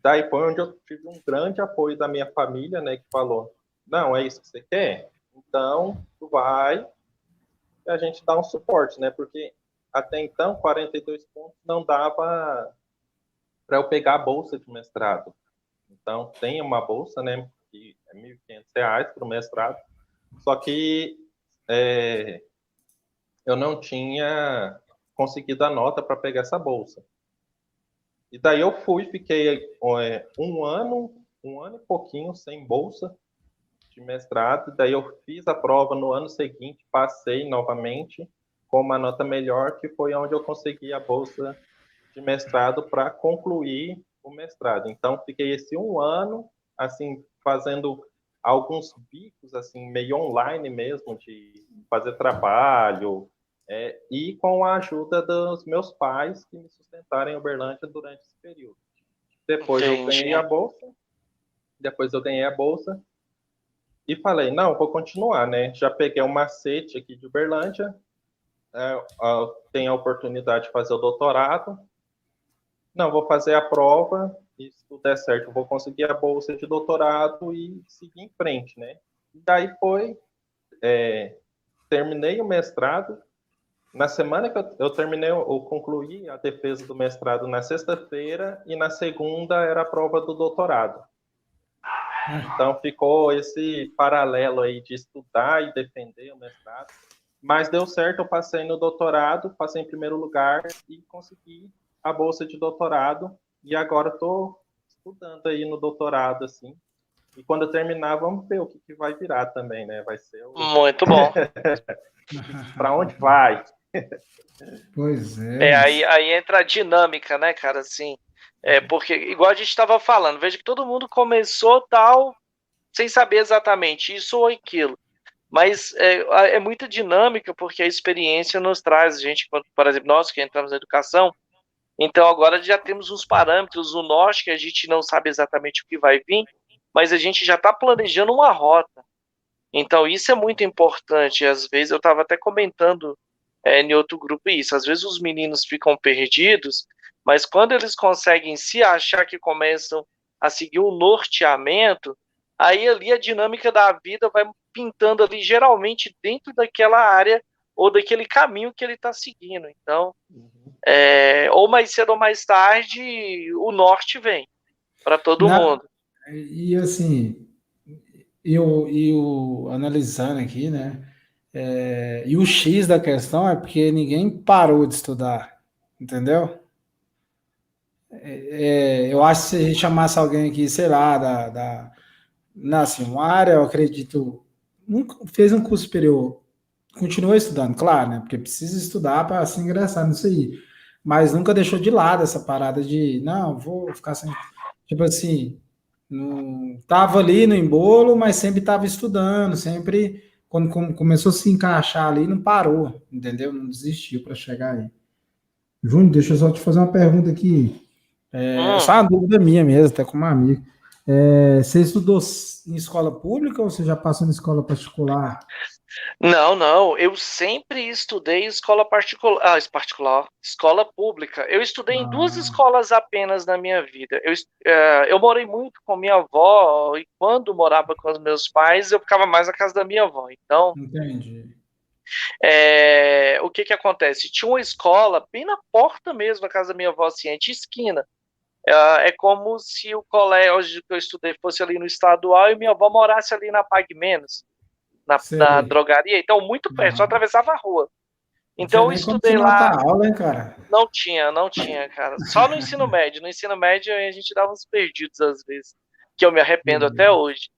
Daí foi onde eu tive um grande apoio da minha família, né? Que falou, não, é isso que você quer? Então, tu vai e a gente dá um suporte, né? Porque até então, 42 pontos não dava para eu pegar a bolsa de mestrado. Então, tem uma bolsa, né? Que é R$ 1.500 para o mestrado. Só que eu não tinha conseguido a nota para pegar essa bolsa. E daí eu fiquei um ano e pouquinho sem bolsa de mestrado. Daí eu fiz a prova no ano seguinte, passei novamente com uma nota melhor, que foi onde eu consegui a bolsa de mestrado para concluir o mestrado. Então, fiquei esse um ano, assim, fazendo alguns bicos, assim, meio online mesmo, de fazer trabalho, e com a ajuda dos meus pais, que me sustentaram em Uberlândia durante esse período. Depois eu ganhei a bolsa, e falei, não, vou continuar, né? Já peguei um macete aqui de Uberlândia, tenho a oportunidade de fazer o doutorado, não, vou fazer a prova, e se tudo der certo, eu vou conseguir a bolsa de doutorado e seguir em frente, né? E daí terminei o mestrado. Na semana que eu concluí a defesa do mestrado na sexta-feira, e na segunda era a prova do doutorado. Então ficou esse paralelo aí de estudar e defender o mestrado. Mas deu certo, eu passei no doutorado, passei em primeiro lugar e consegui a bolsa de doutorado. E agora estou estudando aí no doutorado, assim. E quando eu terminar, vamos ver o que vai virar também, né? Vai ser o... Muito bom. Para onde vai? Pois é. Aí entra a dinâmica, né, cara, assim, porque, igual a gente estava falando, veja que todo mundo começou tal, sem saber exatamente isso ou aquilo, mas é muita dinâmica, porque a experiência nos traz, a gente, por exemplo, nós que entramos na educação, então agora já temos uns parâmetros, o norte, que a gente não sabe exatamente o que vai vir, mas a gente já está planejando uma rota, então isso é muito importante, às vezes eu estava até comentando em outro grupo isso. Às vezes os meninos ficam perdidos, mas quando eles conseguem se achar que começam a seguir um norteamento, aí ali a dinâmica da vida vai pintando ali geralmente dentro daquela área ou daquele caminho que ele está seguindo. Então, ou mais cedo ou mais tarde, o norte vem para todo mundo. E assim, eu analisando aqui, né? E o X da questão é porque ninguém parou de estudar, entendeu? Eu acho que se a gente chamasse alguém aqui, sei lá, assim, uma área, eu acredito, nunca fez um curso superior, continua estudando, claro, né? Porque precisa estudar para se ingressar nisso aí. Mas nunca deixou de lado essa parada de, não, vou ficar sem. Tipo assim, não tava ali no embolo, mas sempre estava estudando, sempre quando começou a se encaixar ali, não parou, entendeu? Não desistiu para chegar aí. Júnior, deixa eu só te fazer uma pergunta aqui. Só uma dúvida minha mesmo, até com uma amiga. Você estudou em escola pública ou você já passou em escola particular? Não, eu sempre estudei escola particular, escola pública. Eu estudei em 2 escolas apenas na minha vida. Eu morei muito com minha avó e quando morava com os meus pais, eu ficava mais na casa da minha avó. Então, Entendi. o que acontece? Tinha uma escola bem na porta mesmo da casa da minha avó, assim, de esquina. É como se o colégio que eu estudei fosse ali no estadual e minha avó morasse ali na Pague Menos. Na drogaria, então muito perto, só atravessava a rua. Então eu estudei lá. Aula, hein, cara? Não tinha, cara. Só no ensino médio. No ensino médio a gente dava uns perdidos às vezes, que eu me arrependo até hoje.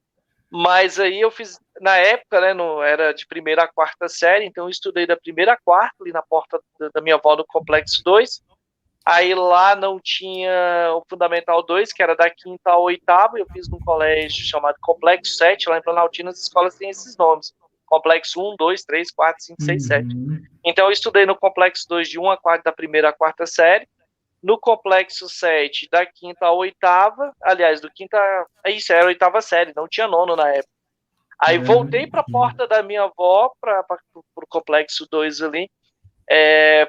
Mas aí eu fiz, na época, né, era de primeira a quarta série, então eu estudei da primeira a quarta, ali na porta da minha avó no Complexo 2. Aí lá não tinha o Fundamental 2, que era da quinta à oitava, eu fiz num colégio chamado Complexo 7, lá em Planaltina as escolas têm esses nomes. Complexo 1, 2, 3, 4, 5, 6, 7. Então eu estudei no Complexo 2 de 1 a 4, da primeira à quarta série, no Complexo 7 da quinta à oitava, aliás, do quinta, isso era a oitava série, não tinha nono na época. Aí voltei para a porta da minha avó, para o Complexo 2 ali,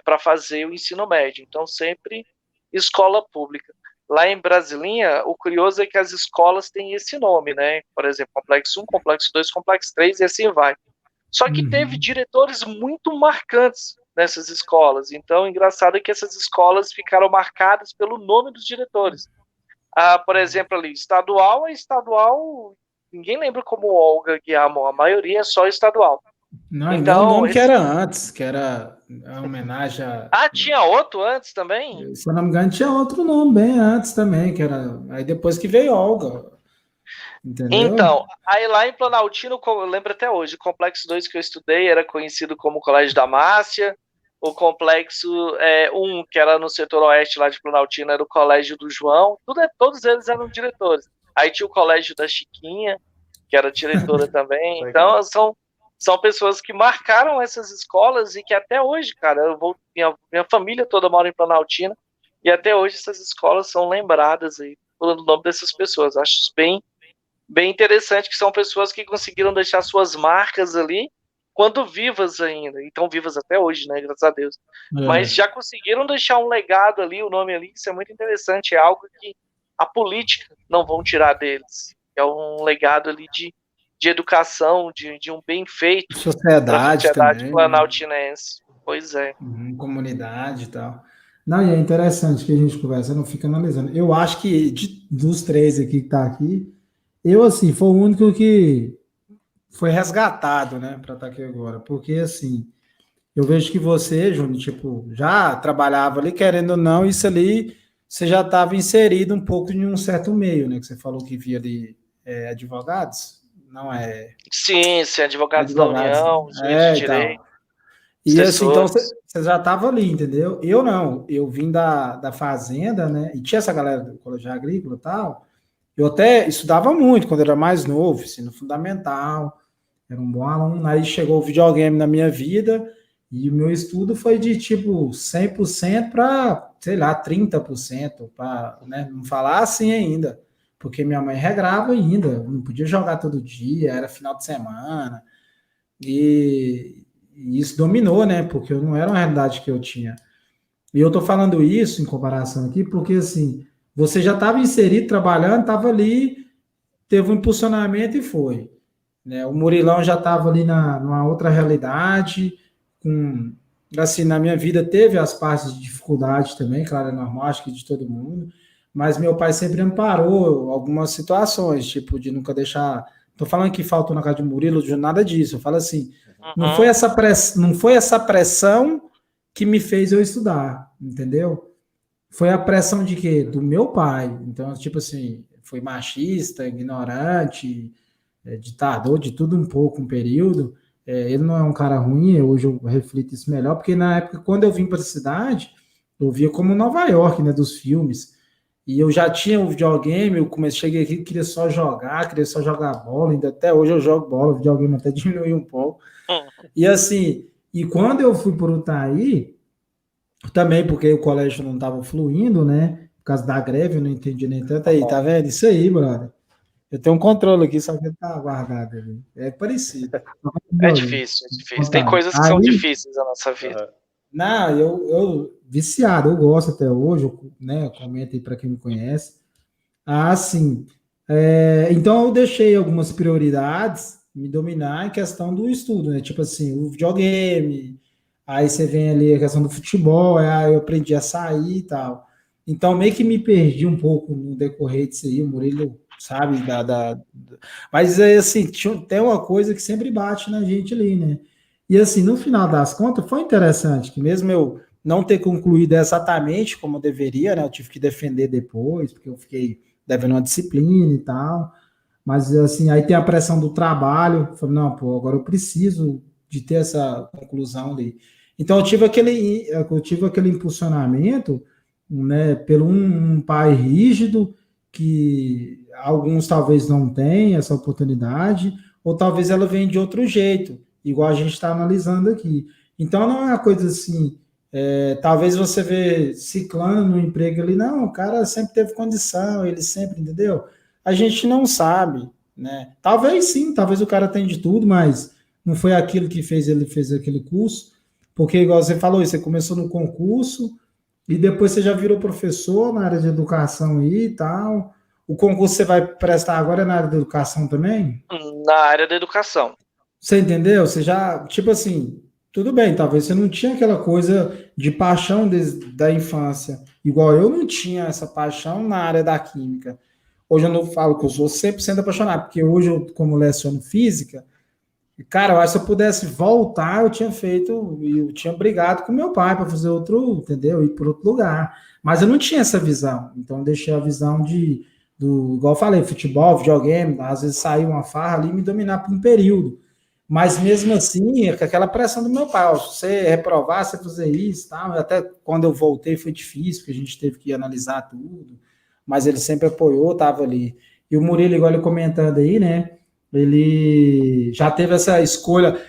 para fazer o ensino médio. Então, sempre escola pública. Lá em Brasilinha, o curioso é que as escolas têm esse nome, né? Por exemplo, Complexo 1, Complexo 2, Complexo 3 e assim vai. Só que teve diretores muito marcantes nessas escolas. Então, engraçado é que essas escolas ficaram marcadas pelo nome dos diretores. Por exemplo, ali, estadual, ninguém lembra como Olga Guilherme, a maioria é só estadual. Não, então, o nome que era antes, que era a homenagem a... tinha outro antes também? Se eu não me engano, tinha outro nome bem antes também, que era... Aí depois que veio Olga, entendeu? Então, aí lá em Planaltino, eu lembro até hoje, o Complexo 2 que eu estudei era conhecido como Colégio da Márcia, o Complexo 1, que era no setor oeste lá de Planaltino, era o Colégio do João, todos eles eram diretores. Aí tinha o Colégio da Chiquinha, que era diretora também. Então, são pessoas que marcaram essas escolas e que até hoje, cara, minha família toda mora em Planaltina e até hoje essas escolas são lembradas aí pelo nome dessas pessoas. Acho bem interessante que são pessoas que conseguiram deixar suas marcas ali quando vivas ainda, e estão vivas até hoje, né, graças a Deus. Mas já conseguiram deixar um legado ali, o nome ali, isso é muito interessante, é algo que a política não vão tirar deles. É um legado ali de educação, de um bem feito para a sociedade planaltinense. Pois é. Comunidade e tal. Não, e é interessante que a gente conversa, não fica analisando. Eu acho que dos 3 aqui que tá aqui, Eu, assim, foi o único que foi resgatado, né, para estar aqui agora. Porque, assim, eu vejo que você, Júnior, tipo, já trabalhava ali, querendo ou não, isso ali, você já estava inserido um pouco em um certo meio, né? Que você falou que via ali advogados, não é Sim, advogados da advogados, União, juiz de e tal. direito, E assim, então assessores. você já estava ali, entendeu? Eu não, eu vim da fazenda, né? E tinha essa galera do colégio agrícola e tal. Eu até estudava muito quando era mais novo, ensino fundamental, era um bom aluno. Aí chegou o videogame na minha vida e o meu estudo foi de tipo 100% para, sei lá, 30%, para, né, não falar assim ainda, porque minha mãe regrava ainda, não podia jogar todo dia, era final de semana. E isso dominou, né? Porque eu não era uma realidade que eu tinha. E eu tô falando isso em comparação aqui, porque assim, você já estava inserido, trabalhando, estava ali, teve um impulsionamento e foi. Né? O Murilão já estava ali numa outra realidade, com, assim, na minha vida teve as partes de dificuldade também, claro, é normal, acho que de todo mundo, mas meu pai sempre amparou algumas situações, tipo, de nunca deixar. Tô falando que faltou na casa de Murilo, de nada disso. Eu falo assim, Uhum. não foi essa pressão que me fez eu estudar, entendeu? Foi a pressão de quê? Do meu pai. Então, tipo assim, foi machista, ignorante, ditador, de tudo um pouco, um período. Ele não é um cara ruim, hoje eu reflito isso melhor, porque na época, quando eu vim para a cidade, eu via como Nova York, né, dos filmes. E eu já tinha o videogame, cheguei aqui, queria só jogar bola, ainda até hoje eu jogo bola, o videogame até diminuiu um pouco. E assim, e quando eu fui para o Utaí, também porque o colégio não estava fluindo, né? Por causa da greve, eu não entendi nem tanto. Aí, tá vendo? Isso aí, brother. Eu tenho um controle aqui, só que ele tá guardado ali. É parecido. É difícil, é difícil. Tem Contar. coisas que são Aí, difíceis na nossa vida. não, eu viciado, eu gosto até hoje, né? Comento aí para quem me conhece. Ah, sim. Então eu deixei algumas prioridades me dominar em questão do estudo, né? Tipo assim, o videogame, aí você vem ali a questão do futebol, aí eu aprendi a sair e tal. Então meio que me perdi um pouco no decorrer disso aí, o Murilo sabe, mas é assim, tem uma coisa que sempre bate na gente ali, né? E assim, no final das contas, foi interessante, que mesmo eu não ter concluído exatamente como eu deveria, né? Eu tive que defender depois, porque eu fiquei devendo uma disciplina e tal. Mas assim, aí tem a pressão do trabalho. Eu falei, não, pô, agora eu preciso de ter essa conclusão ali. Então eu tive aquele impulsionamento, né, pelo um pai rígido que alguns talvez não tenham essa oportunidade, ou talvez ela venha de outro jeito, igual a gente está analisando aqui. Então não é uma coisa assim, talvez você vê ciclano no emprego ali, não, o cara sempre teve condição, ele sempre, entendeu? A gente não sabe, né? Talvez sim, talvez o cara tenha de tudo, mas não foi aquilo que fez aquele curso, porque igual você falou, você começou no concurso e depois você já virou professor na área de educação aí e tal. O concurso você vai prestar agora é na área da educação também? Na área da educação. Você entendeu? Você já, tipo assim, tudo bem, talvez você não tinha aquela coisa de paixão desde da infância, igual eu não tinha essa paixão na área da química. Hoje eu não falo que eu sou 100% apaixonado, porque hoje eu, como leciono física, cara, eu acho que se eu pudesse voltar, eu tinha feito, eu tinha brigado com meu pai para fazer outro, entendeu? Ir para outro lugar. Mas eu não tinha essa visão, então eu deixei a visão igual eu falei, futebol, videogame, às vezes saiu uma farra ali e me dominar por um período. Mas mesmo assim, com aquela pressão do meu pai, ó, se você reprovar, você fazer isso, tal. Até quando eu voltei foi difícil, porque a gente teve que analisar tudo, mas ele sempre apoiou, estava ali. E o Murilo, igual ele comentando aí, né? Ele já teve essa escolha,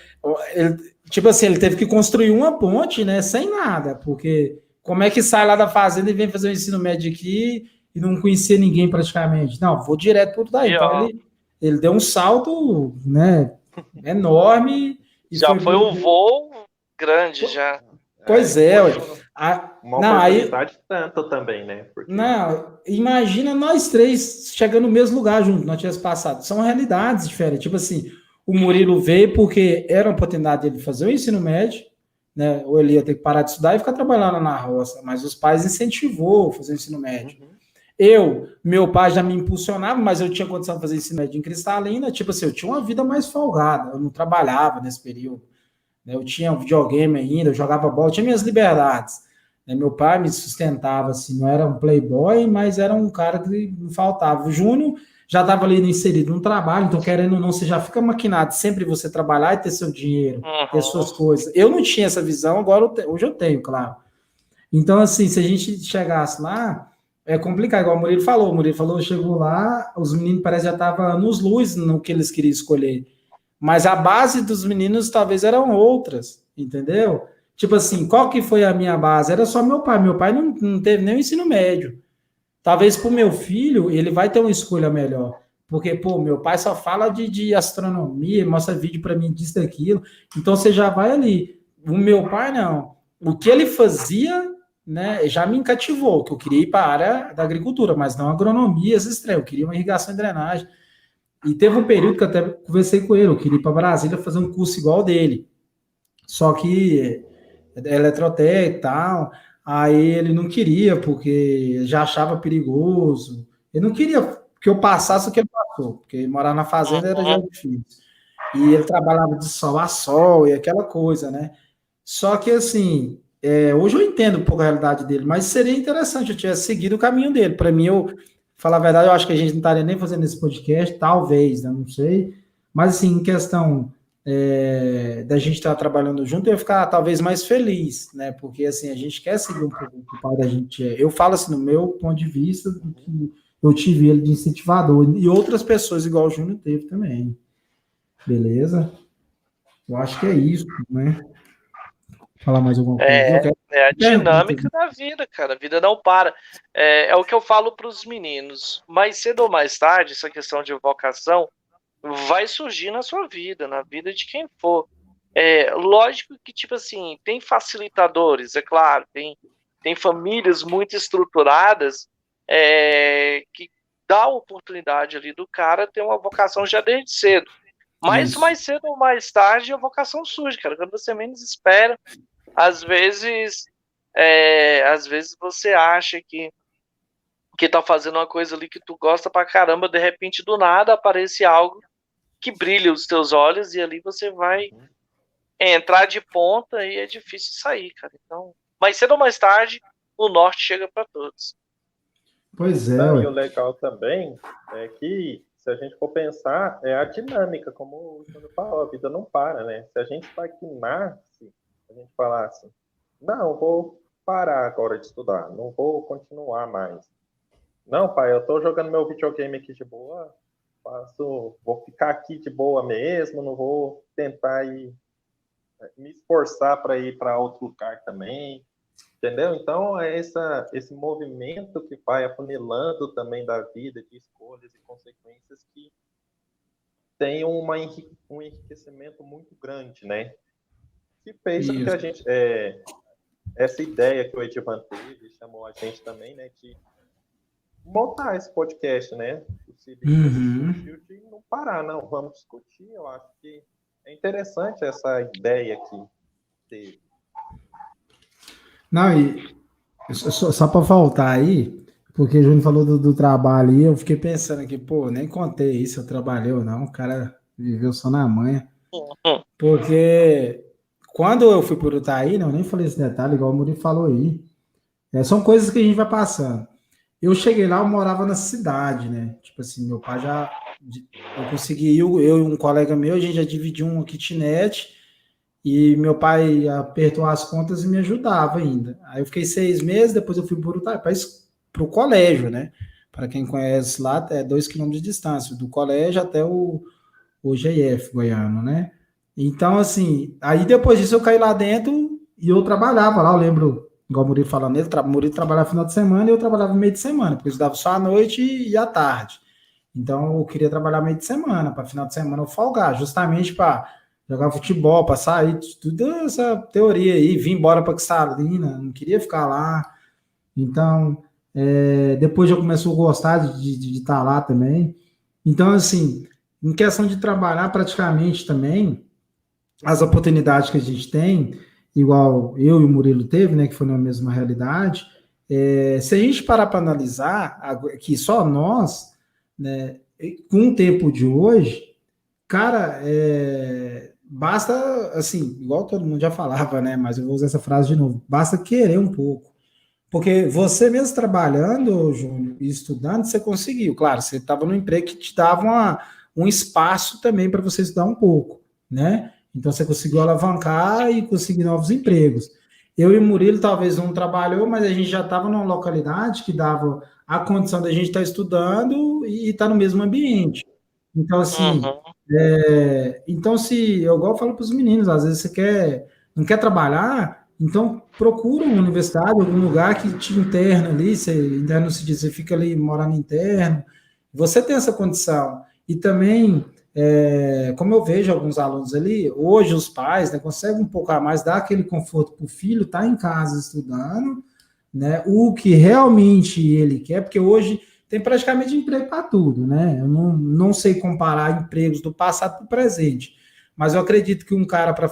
tipo assim, ele teve que construir uma ponte, né? Sem nada, porque como é que sai lá da fazenda e vem fazer o ensino médio aqui e não conhecia ninguém praticamente? Não, vou direto por daí. Então ele deu um salto, né? Enorme e já foi um voo grande já. Pois é, uma oportunidade tanto também, né? Porque... Não, imagina nós três chegando no mesmo lugar junto, nós tínhamos passado. São realidades diferentes. Tipo assim, o Murilo veio porque era uma oportunidade dele fazer o ensino médio, né? Ou ele ia ter que parar de estudar e ficar trabalhando na roça, mas os pais incentivou a fazer o ensino médio. Meu pai já me impulsionava, mas eu tinha condição de fazer ensino médio em Cristalina, tipo assim, eu tinha uma vida mais folgada, eu não trabalhava nesse período, né? Eu tinha videogame ainda, eu jogava bola, eu tinha minhas liberdades, né? Meu pai me sustentava, assim, não era um playboy, mas era um cara que não faltava. O Júnior já estava ali inserido no trabalho, então querendo ou não, você já fica maquinado sempre você trabalhar e ter seu dinheiro, ter suas coisas. Eu não tinha essa visão, agora hoje eu tenho, claro. Então, assim, se a gente chegasse lá, é complicado, igual o Murilo falou, chegou lá, os meninos parece já estavam nos luz no que eles queriam escolher. Mas a base dos meninos talvez eram outras, entendeu? Tipo assim, qual que foi a minha base? Era só meu pai. Meu pai não teve nem o ensino médio. Talvez para o meu filho, ele vai ter uma escolha melhor. Porque, pô, meu pai só fala de astronomia, mostra vídeo para mim disso, daquilo. Então você já vai ali. O meu pai, não. O que ele fazia, né, já me cativou, que eu queria ir para a área da agricultura, mas não agronomia, esses trem. Eu queria uma irrigação e drenagem. E teve um período que eu até conversei com ele, eu queria ir para Brasília fazer um curso igual dele. Só que eletrotécnica e tal, aí ele não queria, porque já achava perigoso. Ele não queria que eu passasse o que ele passou, porque morar na fazenda era já difícil. E ele trabalhava de sol a sol e aquela coisa, né? Só que, assim, hoje eu entendo um pouco a realidade dele, mas seria interessante eu tivesse seguido o caminho dele. Para mim, falar a verdade, eu acho que a gente não estaria nem fazendo esse podcast, talvez, né? Não sei. Mas, assim, em questão da gente estar trabalhando junto, eu ia ficar talvez mais feliz, né? Porque, assim, a gente quer seguir um pouco o que o pai da gente é. Eu falo, assim, no meu ponto de vista, do que eu tive ele de incentivador. E outras pessoas, igual o Júnior, teve também. Beleza? Eu acho que é isso, né? Falar mais alguma coisa? É a dinâmica da vida, cara. A vida não para. É o que eu falo para os meninos. Mais cedo ou mais tarde, essa questão de vocação vai surgir na sua vida, na vida de quem for. Lógico que, tipo assim, tem facilitadores, é claro, tem famílias muito estruturadas que dá a oportunidade ali do cara ter uma vocação já desde cedo. Mas mais cedo ou mais tarde a vocação surge, cara. Quando você menos espera, às vezes você acha que tá fazendo uma coisa ali que tu gosta pra caramba, de repente do nada aparece algo que brilha os teus olhos e ali você vai entrar de ponta e é difícil sair, cara. Então, mais cedo ou mais tarde, o norte chega para todos. Pois é. Não, e o legal também é que, se a gente for pensar, é a dinâmica, como o Júnior falou, a vida não para, né? Se a gente estagnar, se a gente falar assim, não, vou parar agora de estudar, não vou continuar mais. Não, pai, eu tô jogando meu videogame aqui de boa, vou ficar aqui de boa mesmo, não vou tentar me esforçar para ir para outro lugar também, entendeu? Então, é esse movimento que vai afunilando também da vida, de escolhas e consequências, que tem um enriquecimento muito grande, né? Que fez com que a gente... essa ideia que o Edivan teve, chamou a gente também, né, de montar esse podcast, né? De não parar, não. Vamos discutir. Eu acho que é interessante essa ideia que teve. Não, e só para voltar aí, porque o Júnior falou do trabalho aí, eu fiquei pensando aqui, pô, nem contei isso, eu trabalhei ou não, o cara viveu só na manha. Porque quando eu fui por Utaí, não, eu nem falei esse detalhe, igual o Murilo falou aí, são coisas que a gente vai passando. Eu cheguei lá, eu morava na cidade, né? Tipo assim, meu pai eu consegui ir, eu e um colega meu, a gente já dividiu uma kitnet e meu pai apertou as contas e me ajudava ainda. Aí eu fiquei 6 meses, depois eu fui para o colégio, né? Para quem conhece lá, é 2 quilômetros de distância, do colégio até o GF Goiano, né? Então, assim, aí depois disso eu caí lá dentro e eu trabalhava lá, eu lembro, igual o Murilo falando, o Murilo trabalhava final de semana e eu trabalhava meio de semana, porque eu estudava só à noite e à tarde. Então, eu queria trabalhar meio de semana, para final de semana eu folgar, justamente para jogar futebol, para sair, tudo essa teoria aí, vim embora para Cristalina, não queria ficar lá. Então, depois eu comecei a gostar de estar lá também. Então, assim, em questão de trabalhar praticamente também, as oportunidades que a gente tem, igual eu e o Murilo teve, né, que foi na mesma realidade, Se a gente parar para analisar, que só nós, né, com o tempo de hoje, cara, basta, assim, igual todo mundo já falava, né, mas eu vou usar essa frase de novo, basta querer um pouco. Porque você mesmo trabalhando, Júnior, e estudando, você conseguiu. Claro, você estava no emprego que te dava um espaço também para você estudar um pouco, né? Então você conseguiu alavancar e conseguir novos empregos. Eu e o Murilo talvez não trabalhou, mas a gente já estava numa localidade que dava a condição da gente estar estudando e estar no mesmo ambiente. Então, assim, Uhum. então se eu igual eu falo para os meninos, às vezes não quer trabalhar, então procura uma universidade, algum lugar que te interna ali, interno se diz, você fica ali morando interno, você tem essa condição. E também, como eu vejo alguns alunos ali, hoje os pais, né, conseguem um pouco a mais, dar aquele conforto para o filho estar em casa estudando, né, o que realmente ele quer, porque hoje tem praticamente emprego para tudo, né? Eu não sei comparar empregos do passado para o presente, mas eu acredito que um cara para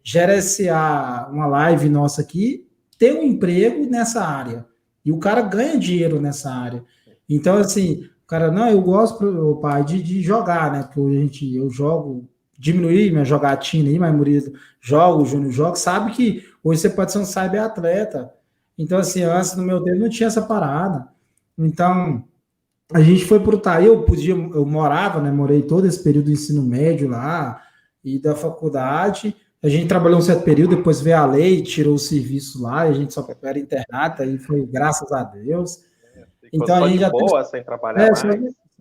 gerenciar uma live nossa aqui, tem um emprego nessa área, e o cara ganha dinheiro nessa área. Então, assim, o cara, não, eu gosto, o pai, de jogar, né? Porque eu jogo, diminuí minha jogatina aí, mas Murilo joga, o Júnior joga, sabe que hoje você pode ser um cyberatleta. Então, assim, antes no meu tempo não tinha essa parada. Então, a gente foi para o Itaí, eu morava, né? Morei todo esse período do ensino médio lá e da faculdade. A gente trabalhou um certo período, depois veio a lei, tirou o serviço lá, e a gente só era internato, aí foi graças a Deus. Ficou Então a só gente de já teve. boa, sem trabalhar mais. Só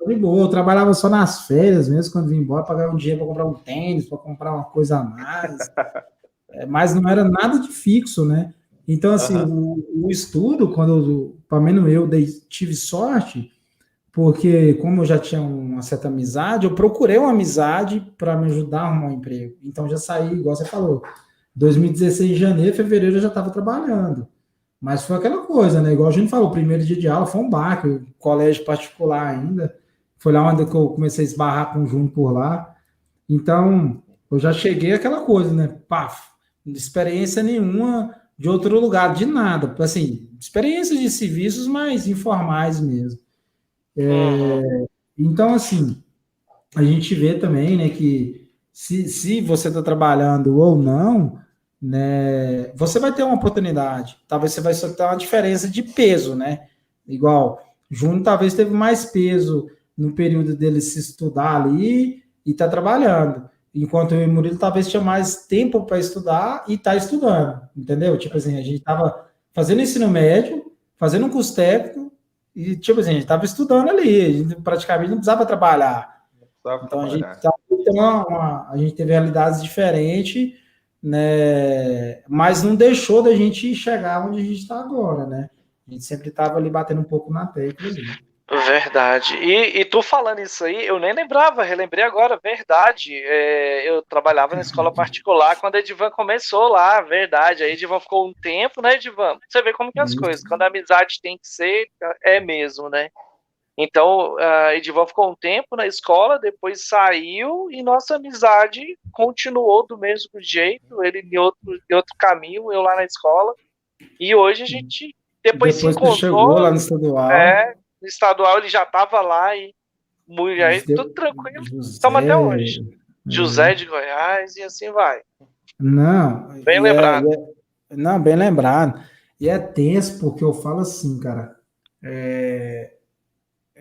de boa. Eu trabalhava só nas férias mesmo, quando vim embora, pagava um dinheiro para comprar um tênis, para comprar uma coisa a mais. Mas não era nada de fixo, né? Então, assim, o estudo, pelo menos eu tive sorte, porque como eu já tinha uma certa amizade, eu procurei uma amizade para me ajudar a arrumar um emprego. Então, já saí, igual você falou, 2016, de janeiro, fevereiro, eu já estava trabalhando. Mas foi aquela coisa, né? Igual a gente falou, o primeiro dia de aula foi um baque, colégio particular ainda. Foi lá onde eu comecei a esbarrar com o Júnior por lá. Então, eu já cheguei aquela coisa, né? Paf, experiência nenhuma de outro lugar, de nada. Assim, experiências de serviços mais informais mesmo. Uhum. Então, assim, a gente vê também, né, que se você está trabalhando ou não, né, você vai ter uma oportunidade. Talvez você vai só ter uma diferença de peso, né? Igual, Júnior talvez teve mais peso no período dele se estudar ali e tá trabalhando. Enquanto eu e o Murilo talvez tinha mais tempo para estudar e tá estudando, entendeu? Tipo assim, a gente tava fazendo ensino médio, fazendo um curso técnico e, tipo assim, a gente tava estudando ali, a gente praticamente não precisava trabalhar. Então a gente teve realidades diferentes, né? Mas não deixou da gente chegar onde a gente está agora, né? A gente sempre estava ali batendo um pouco na tecla ali. Verdade. E tu falando isso aí, eu nem lembrava, relembrei agora, verdade. Eu trabalhava na escola particular quando a Edivan começou lá, verdade. Aí Edivan ficou um tempo, né, Edivan? Você vê como que é as coisas. Quando a amizade tem que ser, é mesmo, né? Então, a Edivan ficou um tempo na escola, depois saiu e nossa amizade continuou do mesmo jeito. Ele em outro caminho, eu lá na escola. E hoje a gente depois se Depois que chegou encontrou, lá no estadual, no estadual ele já estava lá e aí tudo tranquilo. Estamos até hoje. José. José de Goiás e assim vai. Não, Bem lembrado. não, bem lembrado. E é tenso, porque eu falo assim, cara.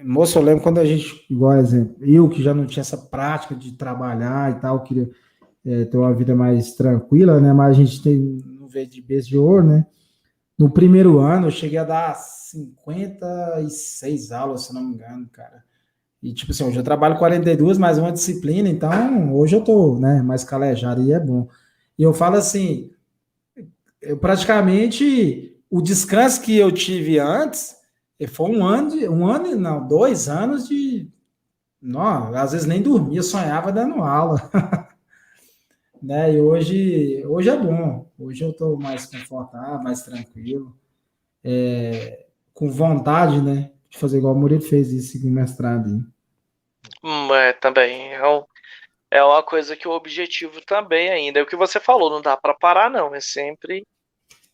Moço, eu lembro quando a gente, igual exemplo, eu que já não tinha essa prática de trabalhar e tal, queria ter uma vida mais tranquila, né? Mas a gente não vê de berço de ouro, né? No primeiro ano, eu cheguei a dar 56 aulas, se não me engano, cara. E, tipo assim, hoje eu trabalho 42, mais uma disciplina, então hoje eu tô, né, mais calejado e é bom. E eu falo assim, eu praticamente, o descanso que eu tive antes, foi não, 2 anos não, às vezes nem dormia, sonhava dando aula. Né? E hoje é bom. Hoje eu estou mais confortável, mais tranquilo, com vontade, né? De fazer igual o Murilo fez e seguir o mestrado. Hein? Também é uma coisa que o objetivo também ainda é o que você falou, não dá para parar não, é sempre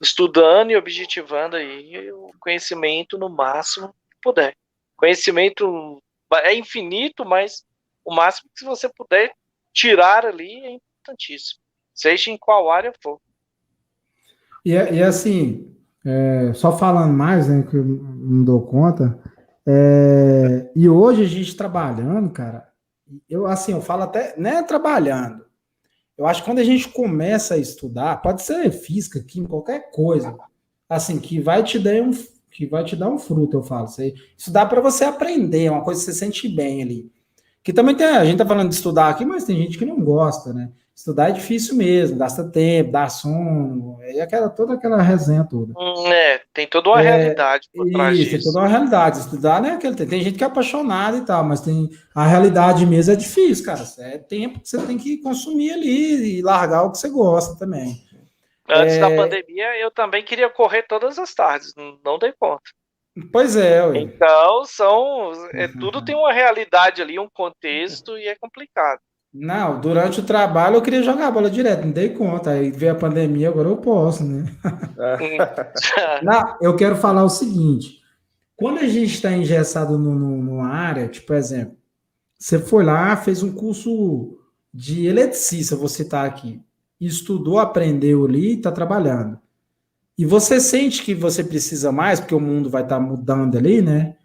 estudando e objetivando aí o conhecimento no máximo que puder. Conhecimento é infinito, mas o máximo que você puder tirar ali é importantíssimo, seja em qual área for. E assim, só falando mais, né, que eu não dou conta, e hoje a gente trabalhando, cara, eu falo até, não é trabalhando, eu acho que quando a gente começa a estudar, pode ser física, química, qualquer coisa, assim, que vai te dar um fruto, eu falo. Estudar para você aprender, é uma coisa que você sente bem ali. Que também a gente tá falando de estudar aqui, mas tem gente que não gosta, né? Estudar é difícil mesmo, gasta tempo, dá sono, toda aquela resenha toda. Tem toda uma realidade por trás Isso, tem toda disso. uma realidade. Estudar, né? Tem gente que é apaixonada e tal, mas a realidade mesmo é difícil, cara. É tempo que você tem que consumir ali e largar o que você gosta também. Antes da pandemia, eu também queria correr todas as tardes, não dei conta. Pois é, ué. Então, tudo tem uma realidade ali, um contexto, e é complicado. Não, durante o trabalho eu queria jogar bola direto, não dei conta. Aí veio a pandemia, agora eu posso, né? Não, eu quero falar o seguinte: quando a gente está engessado numa área, tipo, por exemplo, você foi lá, fez um curso de eletricista, você está aqui, estudou, aprendeu ali, está trabalhando. E você sente que você precisa mais, porque o mundo vai estar mudando ali, né?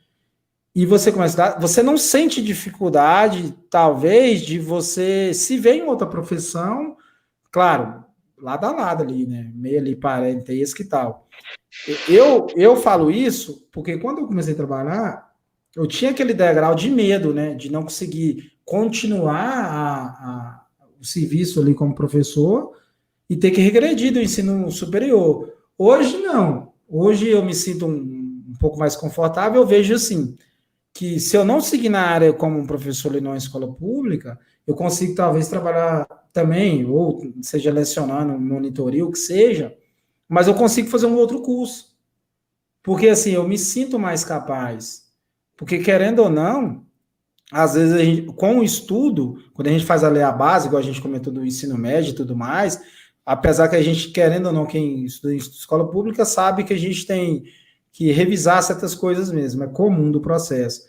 E você começa você não sente dificuldade, talvez, de você se ver em outra profissão, claro, lado a lado ali, né? Meio ali parentesco e tal. Eu falo isso porque quando eu comecei a trabalhar, eu tinha aquele degrau de medo, né? De não conseguir continuar o serviço ali como professor e ter que regredir do ensino superior. Hoje, não. Hoje eu me sinto um pouco mais confortável, eu vejo assim, que se eu não seguir na área como um professor em uma escola pública, eu consigo talvez trabalhar também, ou seja lecionando, monitoria, o que seja, mas eu consigo fazer um outro curso. Porque assim, eu me sinto mais capaz. Porque querendo ou não, às vezes com o estudo, quando a gente faz a base, igual a gente comentou do ensino médio e tudo mais, apesar que a gente, querendo ou não, quem estuda em escola pública sabe que a gente tem que revisar certas coisas mesmo, é comum do processo.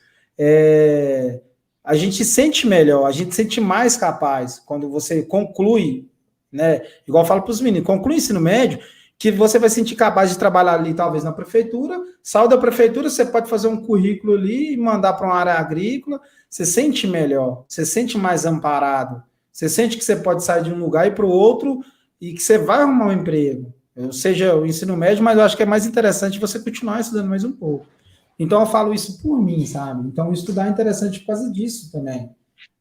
A gente sente melhor, a gente sente mais capaz quando você conclui, né? Igual eu falo para os meninos, conclui o ensino médio, que você vai sentir capaz de trabalhar ali, talvez na prefeitura, saiu da prefeitura, você pode fazer um currículo ali e mandar para uma área agrícola, você sente melhor, você sente mais amparado, você sente que você pode sair de um lugar e ir para o outro e que você vai arrumar um emprego, seja o ensino médio, mas eu acho que é mais interessante você continuar estudando mais um pouco. Então eu falo isso por mim, sabe? Então estudar é interessante por causa disso também,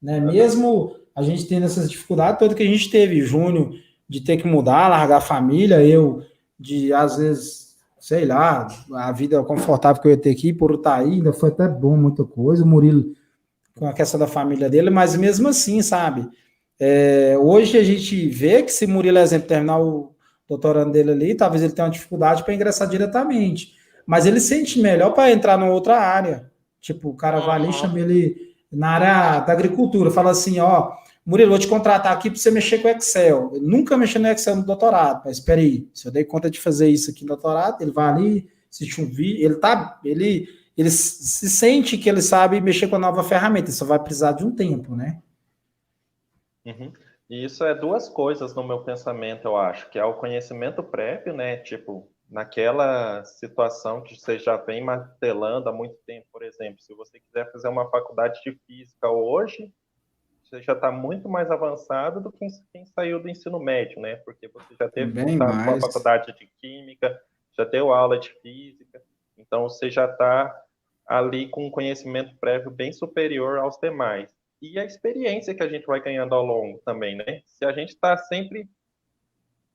né? Mesmo a gente tendo essas dificuldades todas que a gente teve, Júnior, de ter que mudar, largar a família, eu de às vezes, sei lá, a vida confortável que eu ia ter aqui por Utaí, ainda foi até bom muita coisa, o Murilo com a questão da família dele, mas mesmo assim, sabe? Hoje a gente vê que se Murilo, exemplo, terminar o doutorando dele ali, talvez ele tenha uma dificuldade para ingressar diretamente, mas ele sente melhor para entrar numa outra área. Tipo, o cara vai ali e chama ele na área da agricultura, fala assim, ó, Murilo, vou te contratar aqui para você mexer com Excel. Eu nunca mexi no Excel no doutorado, mas espera aí, se eu dei conta de fazer isso aqui no doutorado, ele vai ali, assiste um vídeo, ele se sente que ele sabe mexer com a nova ferramenta, só vai precisar de um tempo, né? Uhum. E isso é duas coisas no meu pensamento, eu acho, que é o conhecimento prévio, né? Tipo, naquela situação que você já vem martelando há muito tempo, por exemplo, se você quiser fazer uma faculdade de física hoje, você já está muito mais avançado do que quem saiu do ensino médio, né? Porque você já teve Bem contato com a mais. faculdade de química, já deu aula de física, então você já está ali com um conhecimento prévio bem superior aos demais. E a experiência que a gente vai ganhando ao longo também, né? Se a gente está sempre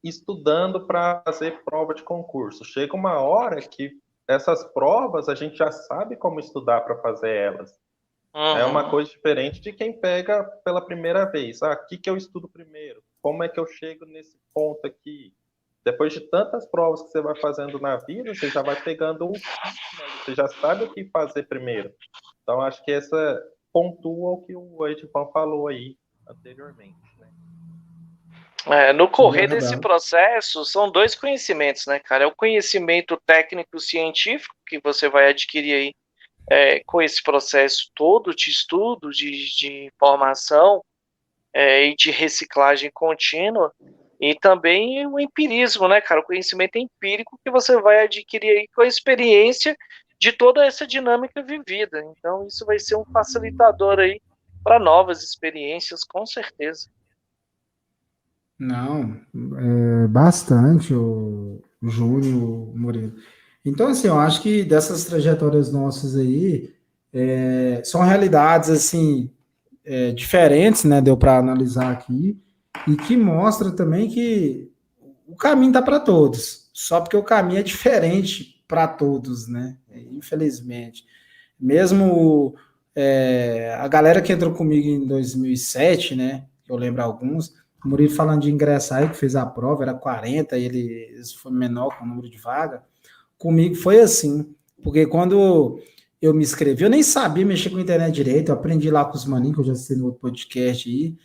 estudando para fazer prova de concurso, chega uma hora que essas provas a gente já sabe como estudar para fazer elas. É uma coisa diferente de quem pega pela primeira vez. O que eu estudo primeiro? Como é que eu chego nesse ponto aqui? Depois de tantas provas que você vai fazendo na vida, você já vai pegando um ritmo, você já sabe o que fazer primeiro. Então, acho que essa pontua o que o Edvan falou aí anteriormente, né? No correr desse Verdade. processo, são dois conhecimentos, né, cara? É o conhecimento técnico-científico que você vai adquirir aí com esse processo todo de estudo, de formação e de reciclagem contínua, e também o empirismo, né, cara? O conhecimento empírico que você vai adquirir aí com a experiência de toda essa dinâmica vivida. Então, isso vai ser um facilitador aí para novas experiências, com certeza. Não, bastante o Júnior, o Murilo. Então, assim, eu acho que dessas trajetórias nossas aí, são realidades, assim, diferentes, né? Deu para analisar aqui, e que mostra também que o caminho tá para todos, só porque o caminho é diferente para todos, né? Infelizmente. Mesmo a galera que entrou comigo em 2007, né? Eu lembro alguns, o Murilo falando de ingressar aí, que fez a prova, era 40, ele foi menor com o número de vaga. Comigo foi assim, porque quando eu me inscrevi, eu nem sabia mexer com a internet direito, eu aprendi lá com os maninhos, que eu já assisti no outro podcast aí,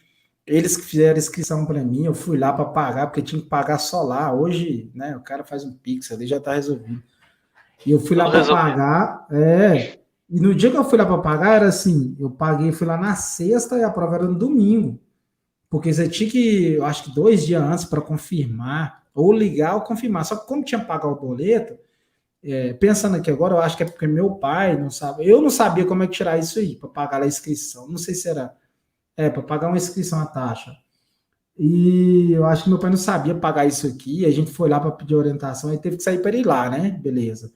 eles que fizeram inscrição para mim, eu fui lá para pagar, porque tinha que pagar só lá. Hoje, né, o cara faz um Pix ali, já tá resolvido. E eu fui lá Tudo para resolvido. pagar, e no dia que eu fui lá para pagar, era assim, eu paguei, fui lá na sexta e a prova era no domingo. Porque você tinha que, eu acho que 2 dias antes para confirmar, ou ligar ou confirmar. Só que como tinha que pagar o boleto, pensando aqui agora, eu acho que é porque meu pai não sabe, eu não sabia como é que tirar isso aí, para pagar a inscrição. Não sei se era, para pagar uma inscrição, a taxa. E eu acho que meu pai não sabia pagar isso aqui, a gente foi lá para pedir orientação, aí teve que sair para ir lá, né? Beleza.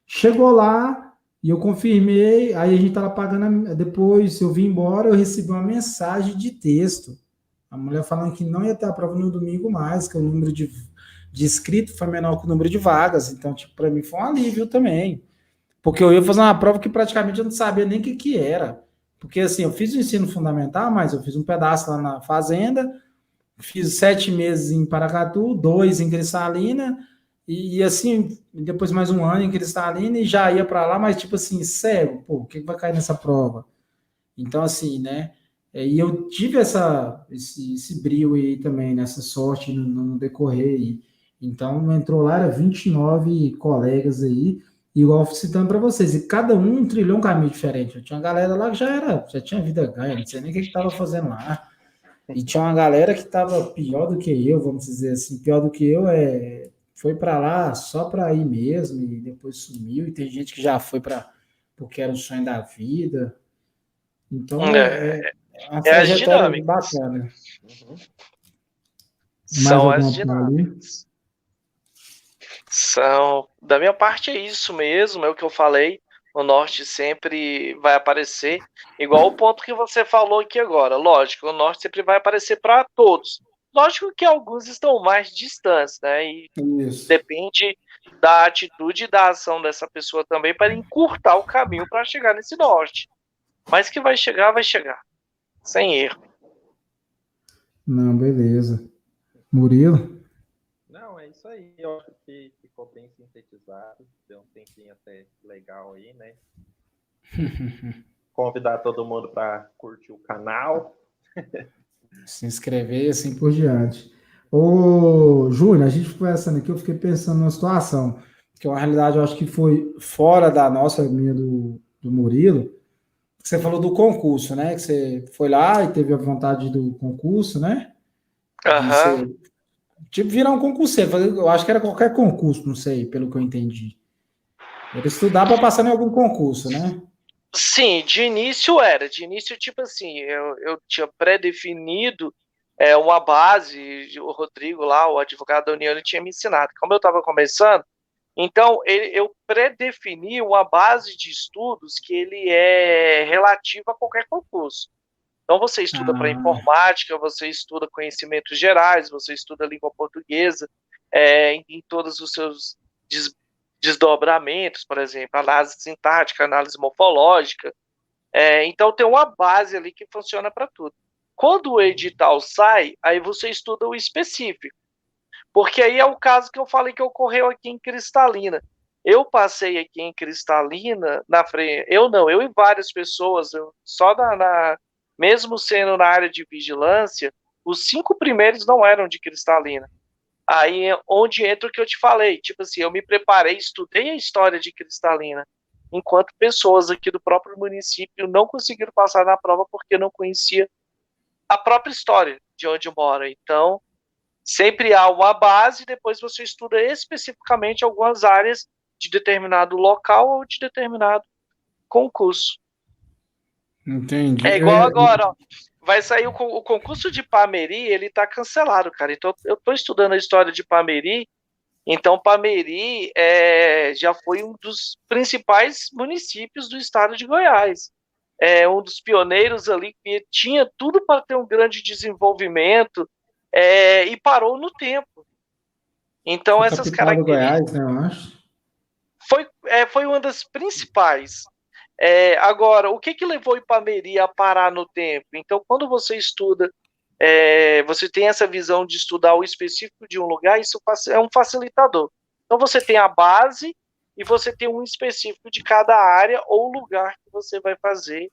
Chegou lá e eu confirmei, aí a gente estava pagando, depois eu vim embora, eu recebi uma mensagem de texto. A mulher falando que não ia ter a prova no domingo mais, que o número de inscritos foi menor que o número de vagas. Então, tipo, para mim foi um alívio também. Porque eu ia fazer uma prova que praticamente eu não sabia nem o que era. Porque, assim, eu fiz o ensino fundamental, mas eu fiz um pedaço lá na fazenda, fiz 7 meses em Paracatu, 2 em Cristalina, e assim, depois mais um ano em Cristalina, e já ia para lá, mas tipo assim, cego, pô, o que vai cair nessa prova? Então, assim, né? E eu tive esse brio aí também, nessa sorte no decorrer aí. Então, entrou lá, era 29 colegas aí, igual citando para vocês, e cada um trilhou um caminho diferente. Eu tinha uma galera lá que já tinha vida ganha, não sei nem o que estava fazendo lá. E tinha uma galera que estava pior do que eu, vamos dizer assim, pior do que eu, foi para lá só para ir mesmo, e depois sumiu, e tem gente que já foi para porque era o sonho da vida. Então, É, uma é as trajetória dinâmicas. bacana. Uhum. Mais São as alguma por ali? dinâmicas. Da minha parte é isso mesmo, é o que eu falei. O norte sempre vai aparecer, igual o ponto que você falou aqui agora. Lógico, o norte sempre vai aparecer para todos. Lógico que alguns estão mais distantes, né? E Isso. depende da atitude e da ação dessa pessoa também para encurtar o caminho para chegar nesse norte. Mas que vai chegar, sem erro. Não, beleza. Murilo? Não, é isso aí. Eu acho que ficou bem sintetizado. Deu um tempinho até legal aí, né? Convidar todo mundo para curtir o canal. Se inscrever e assim por diante. Ô, Júnior, a gente conversando aqui, eu fiquei pensando numa situação, que é uma realidade, eu acho que foi fora da nossa, minha do Murilo. Você falou do concurso, né? Que você foi lá e teve a vontade do concurso, né? De Aham. ser, tipo, virar um concurseiro. Eu acho que era qualquer concurso, não sei, pelo que eu entendi. Era estudar para passar em algum concurso, né? Sim, de início era. De início, tipo assim, eu tinha pré-definido uma base, o Rodrigo lá, o advogado da União, ele tinha me ensinado. Como eu estava começando, então eu pré-defini uma base de estudos que ele é relativo a qualquer concurso. Então você estuda para Ah, informática, você estuda conhecimentos gerais, você estuda língua portuguesa, em todos os seus des desdobramentos, por exemplo, análise sintática, análise morfológica. Então tem uma base ali que funciona para tudo. Quando o edital sai, aí você estuda o específico. Porque aí é o caso que eu falei que ocorreu aqui em Cristalina. Eu passei aqui em Cristalina, na frente. Eu não, eu e várias pessoas, só mesmo sendo na área de vigilância, Os 5 primeiros não eram de Cristalina. Aí é onde entra o que eu te falei. Tipo assim, eu me preparei, estudei a história de Cristalina, enquanto pessoas aqui do próprio município não conseguiram passar na prova porque não conhecia a própria história de onde mora. Então, sempre há uma base, depois você estuda especificamente algumas áreas de determinado local ou de determinado concurso. Entendi. É igual agora, ó. Vai sair o concurso de Pameri, ele tá cancelado, cara. Então, eu tô estudando a história de Pameri. Então, Pameri já foi um dos principais municípios do estado de Goiás. É um dos pioneiros ali que tinha tudo para ter um grande desenvolvimento e parou no tempo. Então, Foi essas capital do características... Goiás, né, eu acho. Foi uma das principais. Agora, o que levou Ipameri a parar no tempo? Então, quando você estuda, você tem essa visão de estudar o específico de um lugar, isso é um facilitador. Então, você tem a base e você tem um específico de cada área ou lugar que você vai fazer